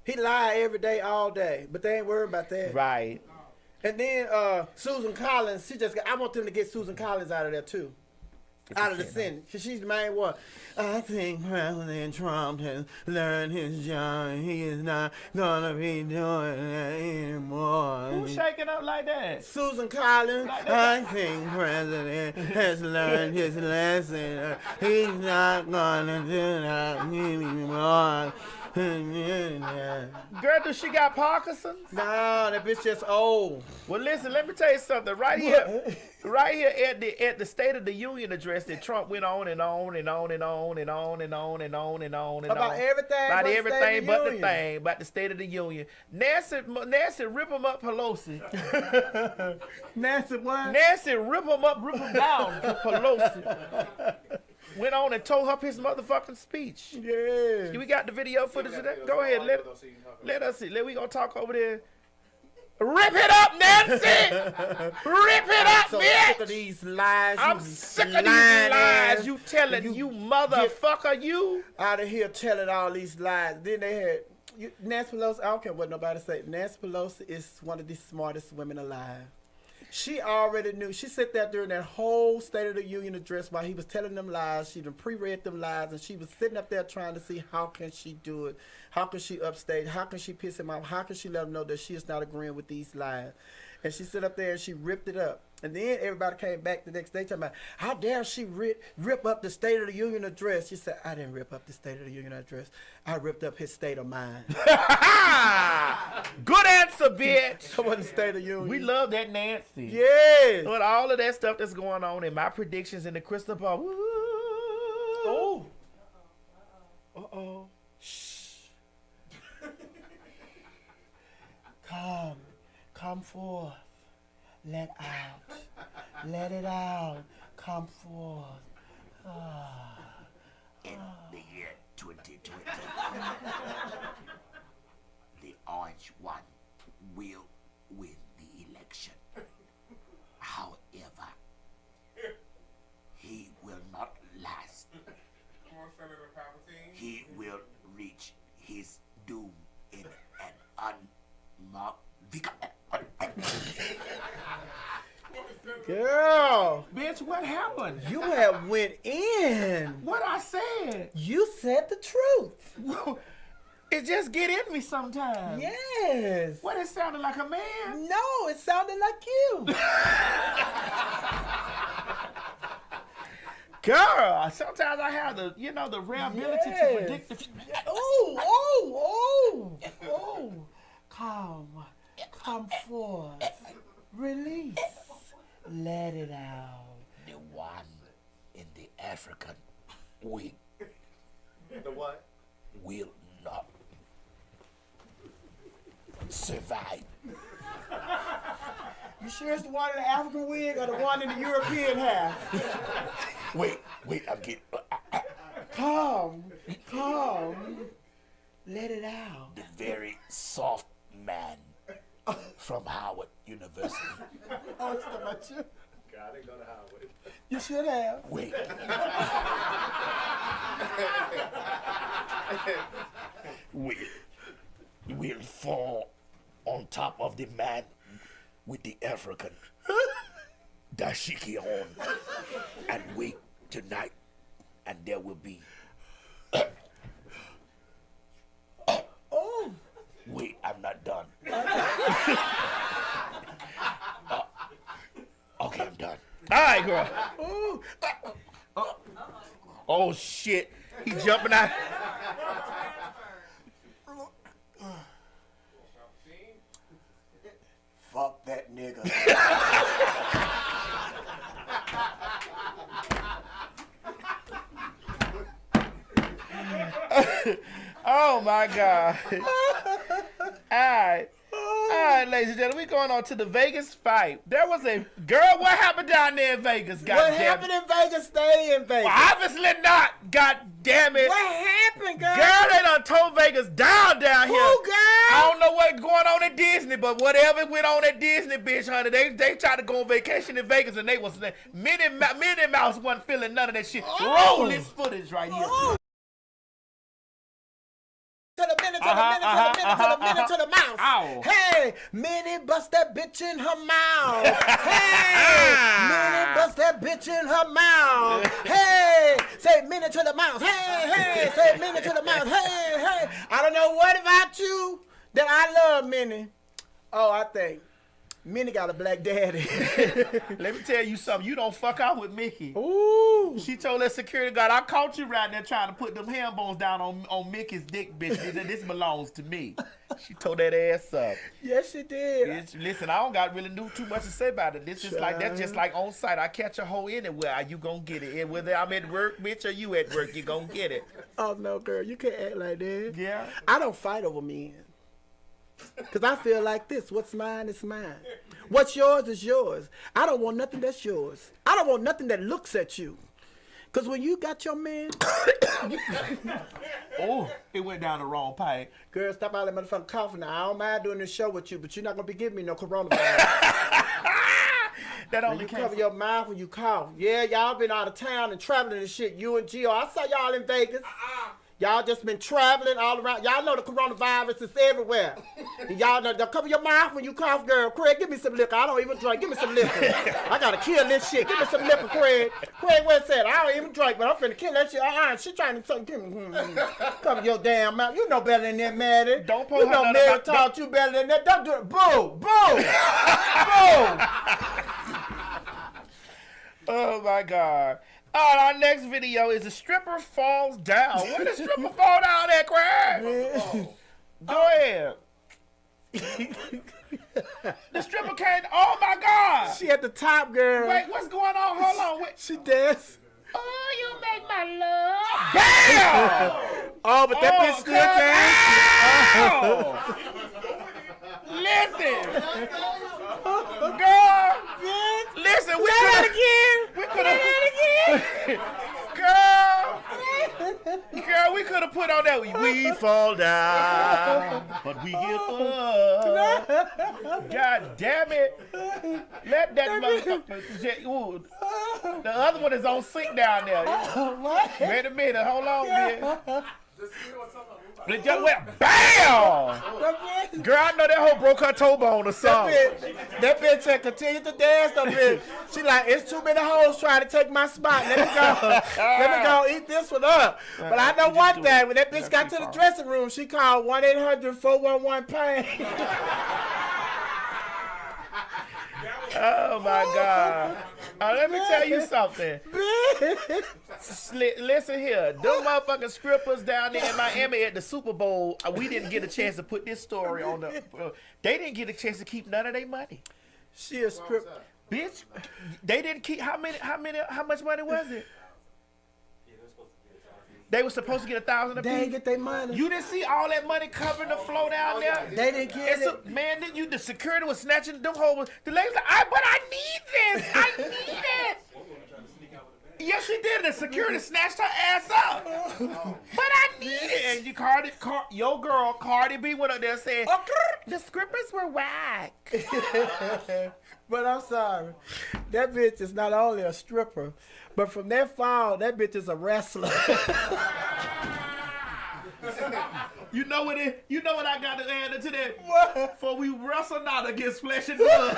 He lied every day, all day, but they ain't worried about that. Right. And then Susan Collins, I want them to get Susan Collins out of there too. Out of the Senate, because she's the main one. I think President Trump has learned his job. He is not gonna be doing that anymore. Who's shaking up like that? Susan Collins. Like I think President has learned his lesson. He's not gonna do that anymore. Girl, does she got Parkinson's? No, that bitch just old. Well, listen, let me tell you something. Right here at the State of the Union address that Trump went on and on and on and on and on and on and on and on and on. About everything but the thing, about the State of the Union. Nancy rip him up Pelosi. Nancy what? Nancy rip him down Pelosi. Went on and tore up his motherfucking speech. Yeah. We got the video footage of that. Go ahead, let us see. We gonna talk over there. Rip it up, Nancy! Rip it up, so bitch! Sick of these lies. I'm sick of these lies you telling, you motherfucker, you. Out of here telling all these lies. Then they had, Nancy Pelosi, I don't care what nobody say. Nancy Pelosi is one of the smartest women alive. She already knew. She sat there during that whole State of the Union address while he was telling them lies. She done pre-read them lies, and she was sitting up there trying to see how can she do it. How can she upstage? How can she piss him off? How can she let him know that she is not agreeing with these lies? And she stood up there and she ripped it up. And then everybody came back the next day talking about, how dare she rip up the State of the Union address. She said, I didn't rip up the State of the Union address. I ripped up his state of mind. Good answer, bitch. That wasn't State of the Union. We love that Nancy. Yes. With all of that stuff that's going on and my predictions in the crystal ball. Ooh. Oh. Uh-oh. Shh. Come forth. Let out. Let it out. Come forth. In the year 2020, the orange one will win the election. However, he will not last. Come on, Senator Palpatine. He will reach his doom in an unmarked vehicle. Girl. Bitch, what happened? You had went in. What I said? You said the truth. It just get in me sometimes. Yes. What, it sounded like a man? No, it sounded like you. Girl, sometimes I have the, the rare ability to predict the future. Oh. Come forth. Release. Let it out. The one in the African wing The what? will not survive. You sure it's the one in the African wig or the one in the European half? Wait, I'm getting. Come. Let it out. The very soft man from Howard University. Oh, it's talking about you. God, I didn't go to Howard. You should have. Wait. Will fall on top of the man with the African dashiki on and wait tonight, and there will be. Oh. Wait, I'm not done. Okay, I'm done. All right, girl. Oh, shit. He jumping out. Fuck that nigga. Oh, my God. All right, ladies and gentlemen, we going on to the Vegas fight. There was a girl. What happened down there in Vegas? What happened in Vegas? Stay in Vegas. Well, obviously not. God damn it. What happened, girl? Girl, they done tore Vegas down here. Who, girl? I don't know what's going on at Disney, but whatever went on at Disney, bitch, honey, they tried to go on vacation in Vegas, and they was Minnie Mouse wasn't feeling none of that shit. Roll this footage right here. To the minute, to the mouse. Ow. Hey, Minnie bust that bitch in her mouth. Hey, Minnie bust that bitch in her mouth. Hey, say Minnie to the mouse. Hey, say Minnie to the mouse. Hey. I don't know what about you that I love Minnie. Oh, I think Minnie got a black daddy. Let me tell you something. You don't fuck out with Mickey. Ooh. She told that security guard, I caught you right there trying to put them ham bones down on Mickey's dick, bitch. This belongs to me. She tore that ass up. Yes, she did. Bitch, listen, I don't got really too much to say about it. That's just like on site. I catch a hoe anywhere, you gonna get it. And whether I'm at work, bitch, or you at work, you gonna get it. Oh, no, girl. You can't act like that. Yeah. I don't fight over men. Because I feel like this. What's mine is mine. What's yours is yours. I don't want nothing that's yours. I don't want nothing that looks at you. Because when you got your man... Oh, it went down the wrong pipe. Girl, stop all that motherfucking coughing now. I don't mind doing this show with you, but you're not going to be giving me no coronavirus. That only you cover your mouth when you cough. Yeah, y'all been out of town and traveling and shit. You and Gio. I saw y'all in Vegas. Y'all just been traveling all around. Y'all know the coronavirus is everywhere. And y'all know, cover your mouth when you cough, girl. Craig, give me some liquor. I don't even drink. Give me some liquor. I gotta kill this shit. Give me some liquor, Craig. Craig, what's that? I don't even drink, but I'm finna kill that shit. She trying to give me. Cover your damn mouth. You know better than that, Maddie. Don't pull you her know none Mary about- taught you better than that. Don't do it. Boo! Boo! Boo! Oh my God. Our next video is a stripper falls down. Where the stripper fall down at, Craig? Go ahead. The stripper can't. Oh my God. She at the top, girl. Wait, what's going on? Hold on. Wait. She danced. Oh, you make my love. Bam! Oh, but that bitch still dancing. Listen. Oh. Girl. Listen, we could have. Girl, we could have put on that. We fall down, but we get up. God damn it. Let that motherfucker. Ooh. The other one is on sync down there. Wait a minute. Hold on, man. But just went BAM! Girl, I know that hoe broke her toe bone or something. That bitch had continued to dance, though, bitch. She like, it's too many hoes trying to take my spot. Let me go. Let me go eat this one up. But I know one thing. When that bitch got to the dressing room, she called 1-800-411-PAIN. Oh, my God. Let me tell you something. Listen here. Them motherfucking strippers down there in Miami at the Super Bowl, we didn't get a chance to put this story on the... they didn't get a chance to keep none of their money. She a stripper. Bitch, they didn't keep... How much money was it? They were supposed to get $1,000 apiece. They didn't get their money. You didn't see all that money covering the flow down there? They didn't get it. Man, the security was snatching them hoes. The lady was like, but I need this. I need it. Yes, she did. The security snatched her ass up. But I need it. And your girl, Cardi B, went up there saying, the strippers were whack. But I'm sorry. That bitch is not only a stripper, but from that fall, that bitch is a wrestler. You know what I got to add to that? What? For we wrestle not against flesh and blood.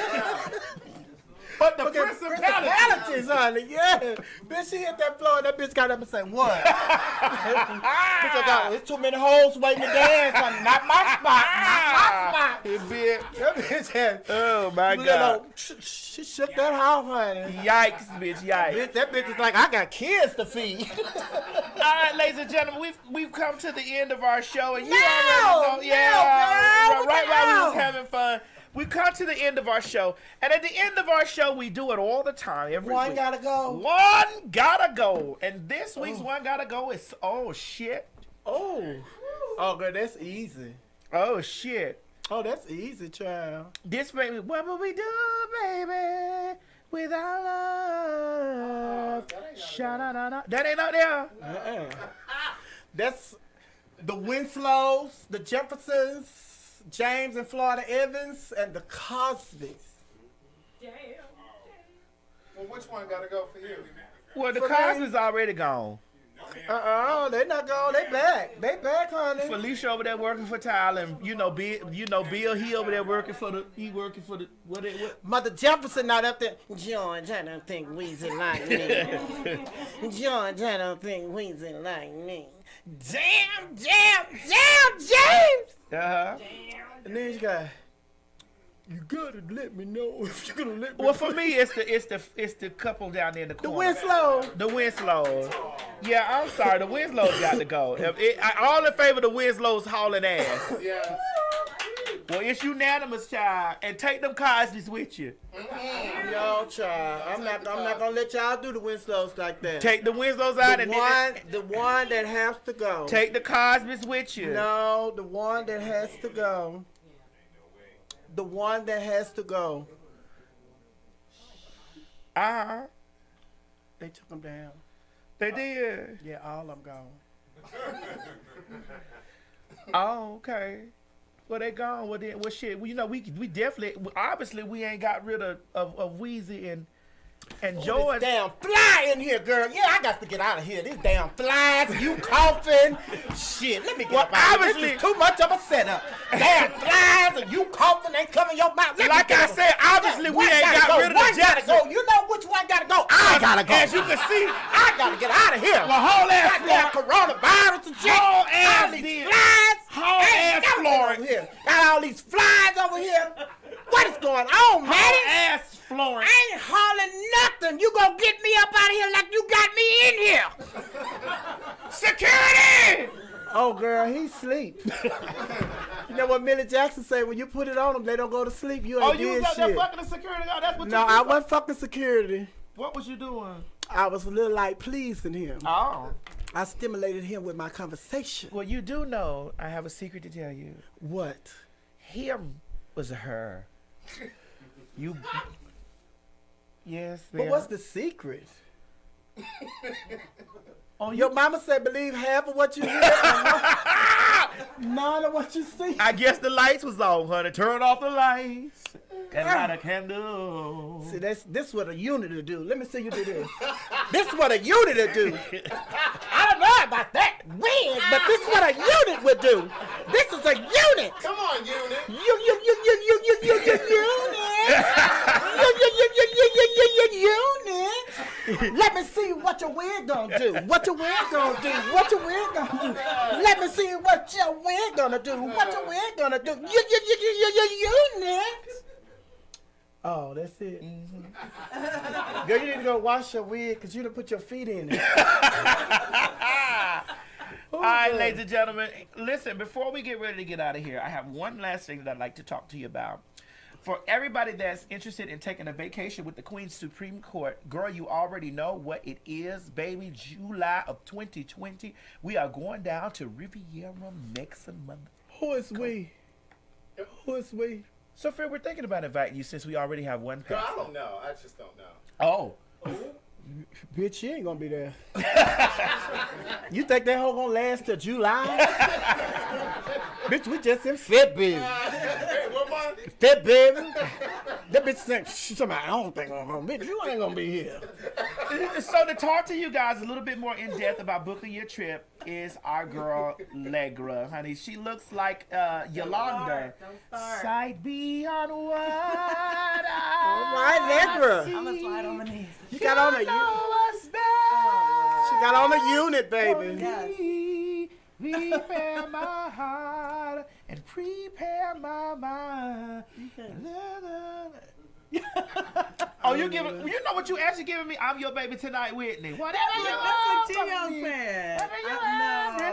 But the principalities, honey, yeah. Bitch, she hit that floor and that bitch got up and said, what? Bitch, I got, there's too many hoes waiting to dance, honey. Not my spot. Not my spot. That bitch had, oh, my God. She shook that off, honey. Yikes, bitch, yikes. Bitch, that bitch is like, I got kids to feed. All right, ladies and gentlemen, we've come to the end of our show. And you already know. Right while we was having fun. We come to the end of our show, and at the end of our show, we do it all the time. Every one week. Gotta go. One gotta go. And this week's one gotta go is, oh, shit. Oh, girl, that's easy. Oh, shit. Oh, that's easy, child. This baby, what will we do, baby, without love? Sha-da-da-da. That ain't out there. That's the Winslows, the Jeffersons, James and Florida Evans, and the Cosbys. Well, which one gotta go for you? Well, the Cosby's already gone. They not gone. They back. They back, honey. Felicia over there working for Tyler, and Bill, he over there working for the what? Mother Jefferson not up there. George, I don't think Weezy like me. George, I don't think Weezy like me. Damn, James. And then you got, you gotta let me know if you're gonna let me. Well, for me, it's the couple down there in the corner. The Winslows. Yeah, I'm sorry, the Winslows got to go. All in favor of the Winslows hauling ass. Yeah. Well, it's unanimous, child, and take them Cosby's with you. Yo, child, I'm not gonna let y'all do the Winslows like that. Take the Winslows out the one that has to go. Take the Cosby's with you. No, the one that has to go. The one that has to go. They took them down. They did. Yeah, all of them gone. Oh, okay. Well, they gone. Well, shit. We definitely, obviously, we ain't got rid of Weezy and And This George, damn fly in here, girl. Yeah, I got to get out of here. These damn flies, you coughing. Shit, let me get up out of here. This is too much of a setup. Damn flies and you coughing ain't covering your mouth. like I said, obviously we ain't got rid of the Jackson. Go. You know which one gotta go? I gotta go. As you can see, I gotta get out of here. well, whole ass Goddamn coronavirus and shit. Whole ass All these deal. flies. Whole Hey, ass got Florence. over here. Got all these flies over here. What is going on, man? whole ass Florence. I ain't hauling nothing. You gonna get me up out of here like you got me in here. Security! Oh, girl, he sleep. You know what Millie Jackson say? When you put it on them, they don't go to sleep. You ain't Oh, you was did out there shit. fucking the security guard? That's what No, you I wasn't fucking security. What was you doing? I was a little like pleasing him. Oh. I stimulated him with my conversation. Well, you do know I have a secret to tell you. What? Him was her. You. Yes, But ma'am. what's the secret? Oh, Your mama said believe half of what you hear and none of what you see. I guess the lights was on, honey. Turn off the lights and light a candle. See, this what a unit will do. Let me see you do this. This what a unit will do. I don't know about that when, but this what a unit would do. This is a unit. Come on, unit. Unit. Let me see what your wig gonna do. What your wig gonna do. What your wig gonna do. Let me see what your wig gonna do. What your wig gonna do. Unit. Oh, that's it. Mm-hmm. Girl, you need to go wash your wig because you done put your feet in it. All right, ladies and gentlemen, listen, before we get ready to get out of here, I have one last thing that I'd like to talk to you about. For everybody that's interested in taking a vacation with the Queen's Supreme Court, girl, you already know what it is, baby. July of 2020, we are going down to Riviera Meximum. Who is we? Who is we? Sophia, we're thinking about inviting you since we already have one Girl, person. I don't know. I just don't know. Oh. Bitch, she ain't gonna be there. You think that hoe gonna last till July? Bitch, we just in February. Hey, what month? February. That bitch think, she's talking about, I don't think I'm gonna, bitch, you ain't gonna be here. So to talk to you guys a little bit more in depth about booking your trip is our girl Legra, honey. She looks like Yolanda. Don't start. Sight beyond what I All right, Legra. I'm gonna slide on my knees. You got on a unit. She got on a unit, baby. Yes. Prepare my heart and prepare my mind. Oh, you giving? You know what you actually giving me? I'm your baby tonight, Whitney. Whatever you That's want what from Gio me. said. Whatever you No,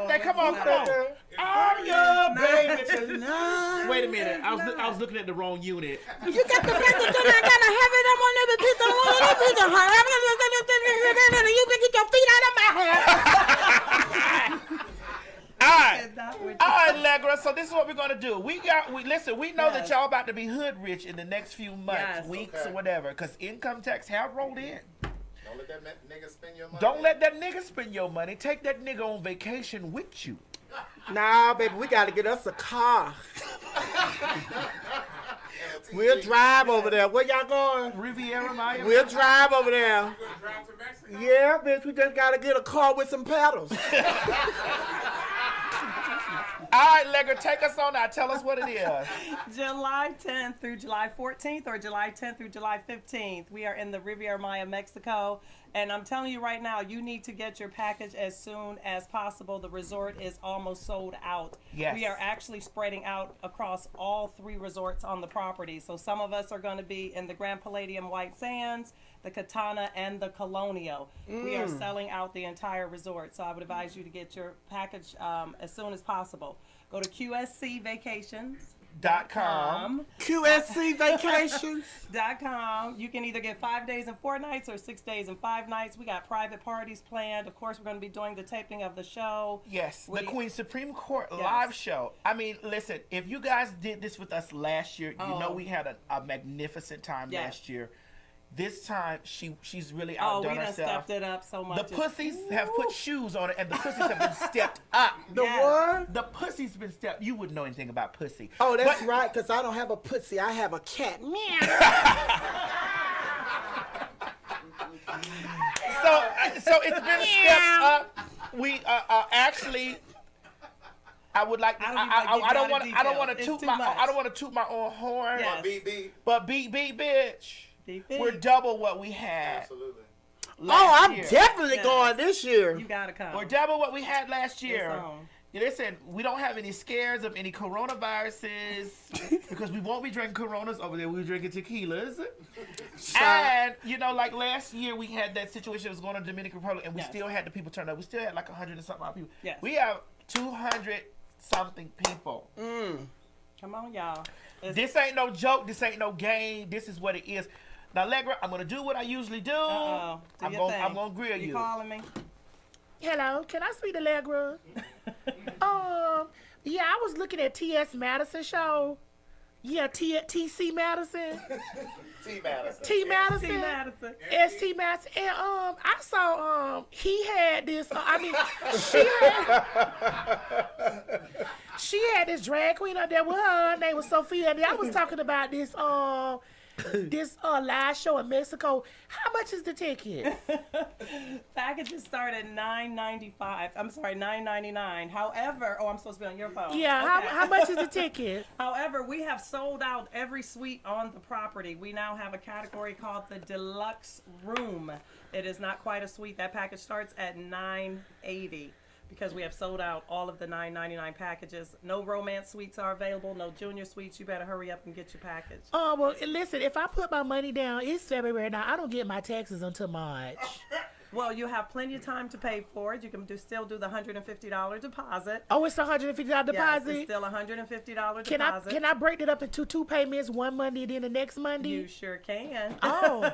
want. Come on, come on. I'm your baby tonight. Wait a minute. I was looking at the wrong unit. You got the best of I gotta have it. I'm on every piece of You can get your feet out of my hair. All right, Legra. So this is what we're gonna do. We know that y'all about to be hood rich in the next few months, weeks, or whatever, because income tax have rolled in. Don't let that nigga spend your money. Don't let that nigga spend your money. Take that nigga on vacation with you. Nah, baby, we gotta get us a car. We'll drive over there. Where y'all going? Riviera Maya. We'll drive over there. Drive to Mexico. Yeah, bitch, we just gotta get a car with some pedals. All right, Legra, take us on out. Tell us what it is. July 10th through July 14th or July 10th through July 15th. We are in the Riviera Maya, Mexico. And I'm telling you right now, you need to get your package as soon as possible. The resort is almost sold out. Yes. We are actually spreading out across all 3 resorts on the property. So some of us are going to be in the Grand Palladium White Sands, the Katana, and the Colonial. We are selling out the entire resort. So I would advise you to get your package as soon as possible. Go to QSCvacations.com. QSC Vacations. .com. You can either get 5 days and 4 nights or 6 days and 5 nights. We got private parties planned. Of course, we're going to be doing the taping of the show. Yes, the Queen's Supreme Court Yes. live show. I mean, listen, if you guys did this with us last year, you know we had a magnificent time last year. This time, she's really outdone we done herself. stepped it up so much. The pussies have put shoes on it, and the pussies have been stepped up. The what? The pussy's been stepped. You wouldn't know anything about pussy. Oh, that's right, because I don't have a pussy. I have a cat. Meow. Actually, I would like. I don't want to toot my own horn. Yes. But beat, bitch. We're double what we had. Absolutely. I'm year. definitely going this year. You gotta come. We're double what we had last year. It's on. Listen, we don't have any scares of any coronaviruses because we won't be drinking Coronas over there. We're drinking tequilas. And, like last year we had that situation that was going on in the Dominican Republic and we still had the people turn up. We still had like 100 and something odd people. Yes. We have 200 something people. Come on, y'all. This ain't no joke. This ain't no game. This is what it is. Now, Allegra, I'm going to do what I usually do. I'm going to grill you. You calling me? Hello, can I speak to Allegra? Yeah, I was looking at T.S. Madison show. Yeah, T.C. Madison. T. Madison. T. Madison. T. Madison. S.T. Madison. And I saw he had this. She had this drag queen up there with her. Her name was Sophia. And I was talking about this live show in Mexico. How much is the ticket? Packages start at $9.95. I'm sorry, $9.99. However, I'm supposed to be on your phone. Yeah, Okay. how much is the ticket? However, we have sold out every suite on the property. We now have a category called the deluxe room. It is not quite a suite. That package starts at $980. Because we have sold out all of the $9.99 packages. No romance suites are available. No junior suites. You better hurry up and get your package. Oh, well, listen, if I put my money down, it's February now. I don't get my taxes until March. Well, you have plenty of time to pay for it. You can still do the $150 deposit. Oh, it's a $150 deposit? Yes, it's still a $150 deposit. Can I break it up into 2 payments, one Monday and then the next Monday? You sure can. Oh.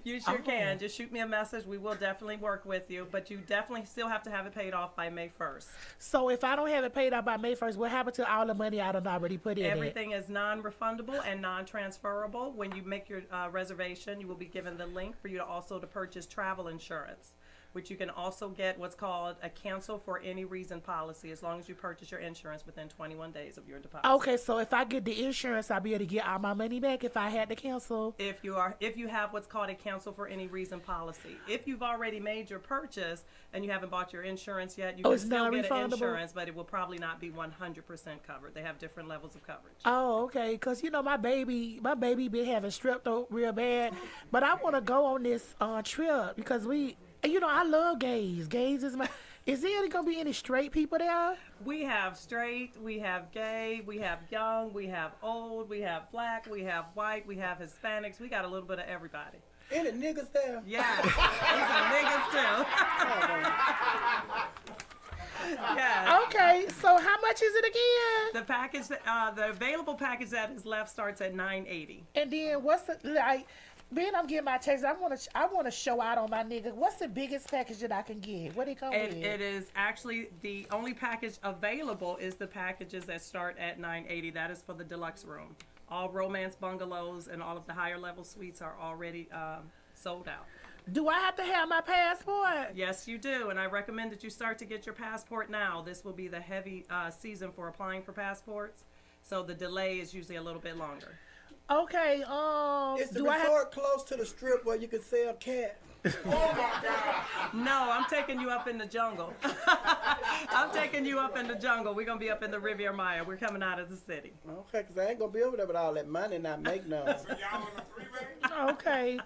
You sure can. Just shoot me a message. We will definitely work with you, but you definitely still have to have it paid off by May 1st. So if I don't have it paid off by May 1st, what happened to all the money I done already put in Everything is non-refundable and non-transferable. When you make your reservation, you will be given the link for you to also to purchase travel insurance, which you can also get what's called a cancel for any reason policy as long as you purchase your insurance within 21 days of your deposit. Okay, so if I get the insurance, I'll be able to get all my money back if I had to cancel? If you have what's called a cancel for any reason policy. If you've already made your purchase and you haven't bought your insurance yet, you can still get an insurance, but it will probably not be 100% covered. They have different levels of coverage. Oh, okay, because my baby been having strep throat real bad, but I want to go on this trip because I love gays. Gays is Is there gonna be any straight people there? We have straight, we have gay, we have young, we have old, we have black, we have white, we have Hispanics. We got a little bit of everybody. Any niggas there? Yeah, these are niggas too. Yeah. Okay, so how much is it again? The package, the available package that is left starts at $980. And then what's being I'm getting my text, I want to show out on my nigga. What's the biggest package that I can get? What it come with? It is actually the only package available is the packages that start at $980. That is for the deluxe room. All romance bungalows and all of the higher level suites are already sold out. Do I have to have my passport? Yes, you do, and I recommend that you start to get your passport now. This will be the heavy season for applying for passports, so the delay is usually a little bit longer. Okay, is the resort close to the strip where you can sell cat? Oh my God! No, I'm taking you up in the jungle. I'm taking you up in the jungle. We're gonna be up in the Riviera Maya. We're coming out of the city. Okay, because I ain't gonna be over there with all that money and not make none. So y'all on the freeway? Okay.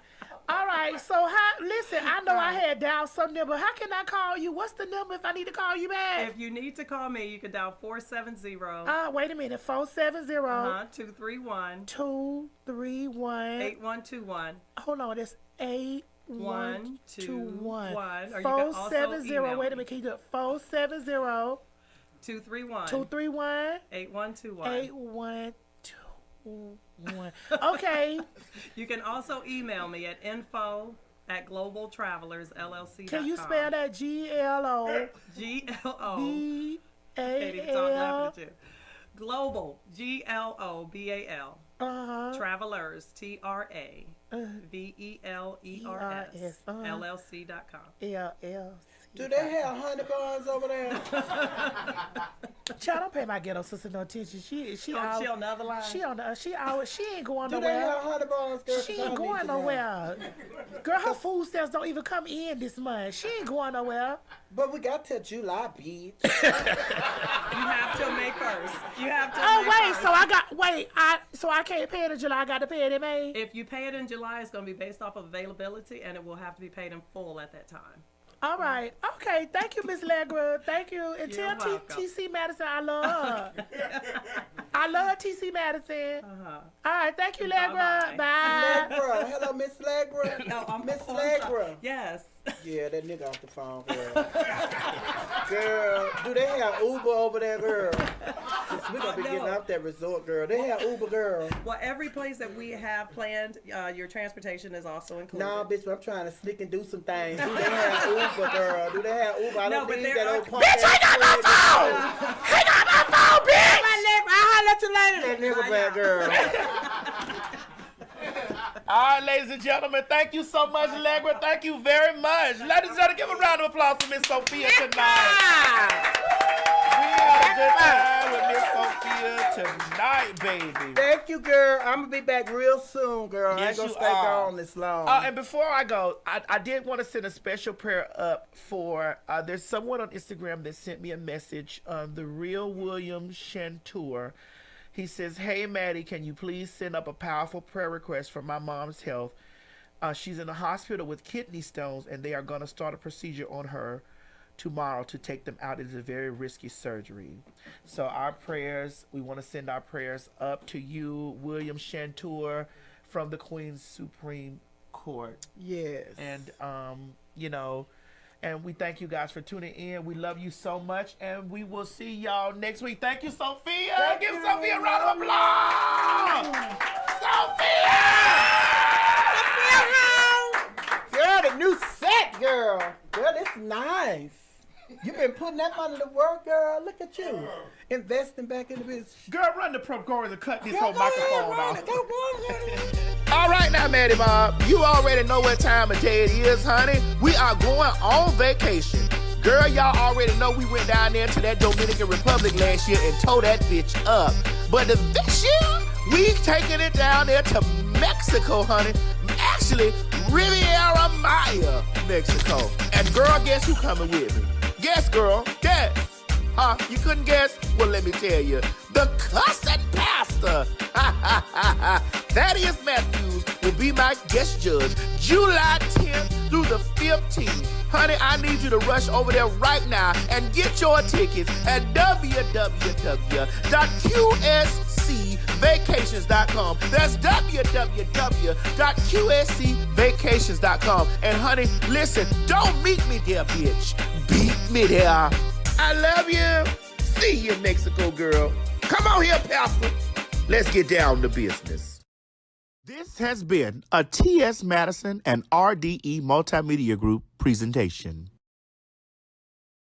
All right, so listen, I know I had dialed something there, but how can I call you? What's the number if I need to call you back? If you need to call me, you can dial 470. Wait a minute, 470. 231. 231. 8121. Hold on, that's 8121. 470. Wait a minute, can you do it? 470. 231. 231. 8121. 8121. Okay. You can also email me at info@globaltravellersllc.com. Can you spell that? GLO. BAL. Global. GLOBAL. Travelers. TRAVELERS. LLC.com. LLC. Do they have honey buns over there? Child, don't pay my ghetto sister no attention. She on the other line. She ain't going Do nowhere. they have honey buns, girl? She ain't going nowhere. Girl, her food stamps don't even come in this month. She ain't going nowhere. But we got till July, bitch. You have till May 1st. You have till May wait, 1st. So I can't pay it in July. I got to pay it in May. If you pay it in July, it's going to be based off of availability, and it will have to be paid in full at that time. All right. Okay. Thank you, Miss Legra. Thank you. And You're tell welcome. TC Madison I love her. I love TC Madison. All right. Thank you, Legra. Bye. Legra. Hello, Miss Legra. No, I'm Miss Legra. Yes. Yeah, that nigga off the phone, girl. Girl, do they have Uber over there, girl? Cause we gonna be getting out that resort, girl. They have Uber, girl. Well, every place that we have planned, your transportation is also included. Nah, bitch, I'm trying to sneak and do some things. Do they have Uber, girl? Do they have Uber? I don't believe that old punk. Bitch, hang up my phone! Hang up my phone, bitch! I'll let you later. That nigga bad girl. All right, ladies and gentlemen, thank you so much, Allegra. Thank you very much. Ladies and gentlemen, give a round of applause for Miss Sophia tonight. We had a good time with Miss Sophia tonight, baby. Thank you, girl. I'm going to be back real soon, girl. I ain't Yes, going to you stay are. gone this long. And before I go, I did want to send a special prayer up for, there's someone on Instagram that sent me a message, the real William Shantour. He says, hey, Maddie, can you please send up a powerful prayer request for my mom's health? She's in the hospital with kidney stones, and they are going to start a procedure on her tomorrow to take them out. It is a very risky surgery. So our prayers, we want to send our prayers up to you, William Shantour, from the Queen's Supreme Court. Yes. And, you know, and we thank you guys for tuning in. We love you so much, and we will see y'all next week. Thank you, Sophia. Give Sophia a round of applause. Sophia! Girl, the new set, girl. Girl, this nice. You been putting that money to work, girl. Look at you. Investing back in the business. Girl, run the prep chorus and cut this Girl, whole go ahead, microphone run off. it. Go. All right now, Maddie Bob, you already know what time of day it is, honey. We are going on vacation. Girl, y'all already know we went down there to that Dominican Republic last year and tore that bitch up. But this year, we taking it down there to Mexico, honey. Actually, Riviera Maya, Mexico. And girl, guess who coming with me? Guess, girl, guess. Huh? You couldn't guess? Well, let me tell you. The cussing pastor. Thaddeus Matthews will be my guest judge July 10th through the 15th. Honey, I need you to rush over there right now and get your tickets at www.qscvacations.com. That's www.qscvacations.com. And honey, listen, don't meet me there, bitch. Beat me there. I love you. See you in Mexico, girl. Come on here, Pastor. Let's get down to business. This has been a T.S. Madison and RDE Multimedia Group presentation.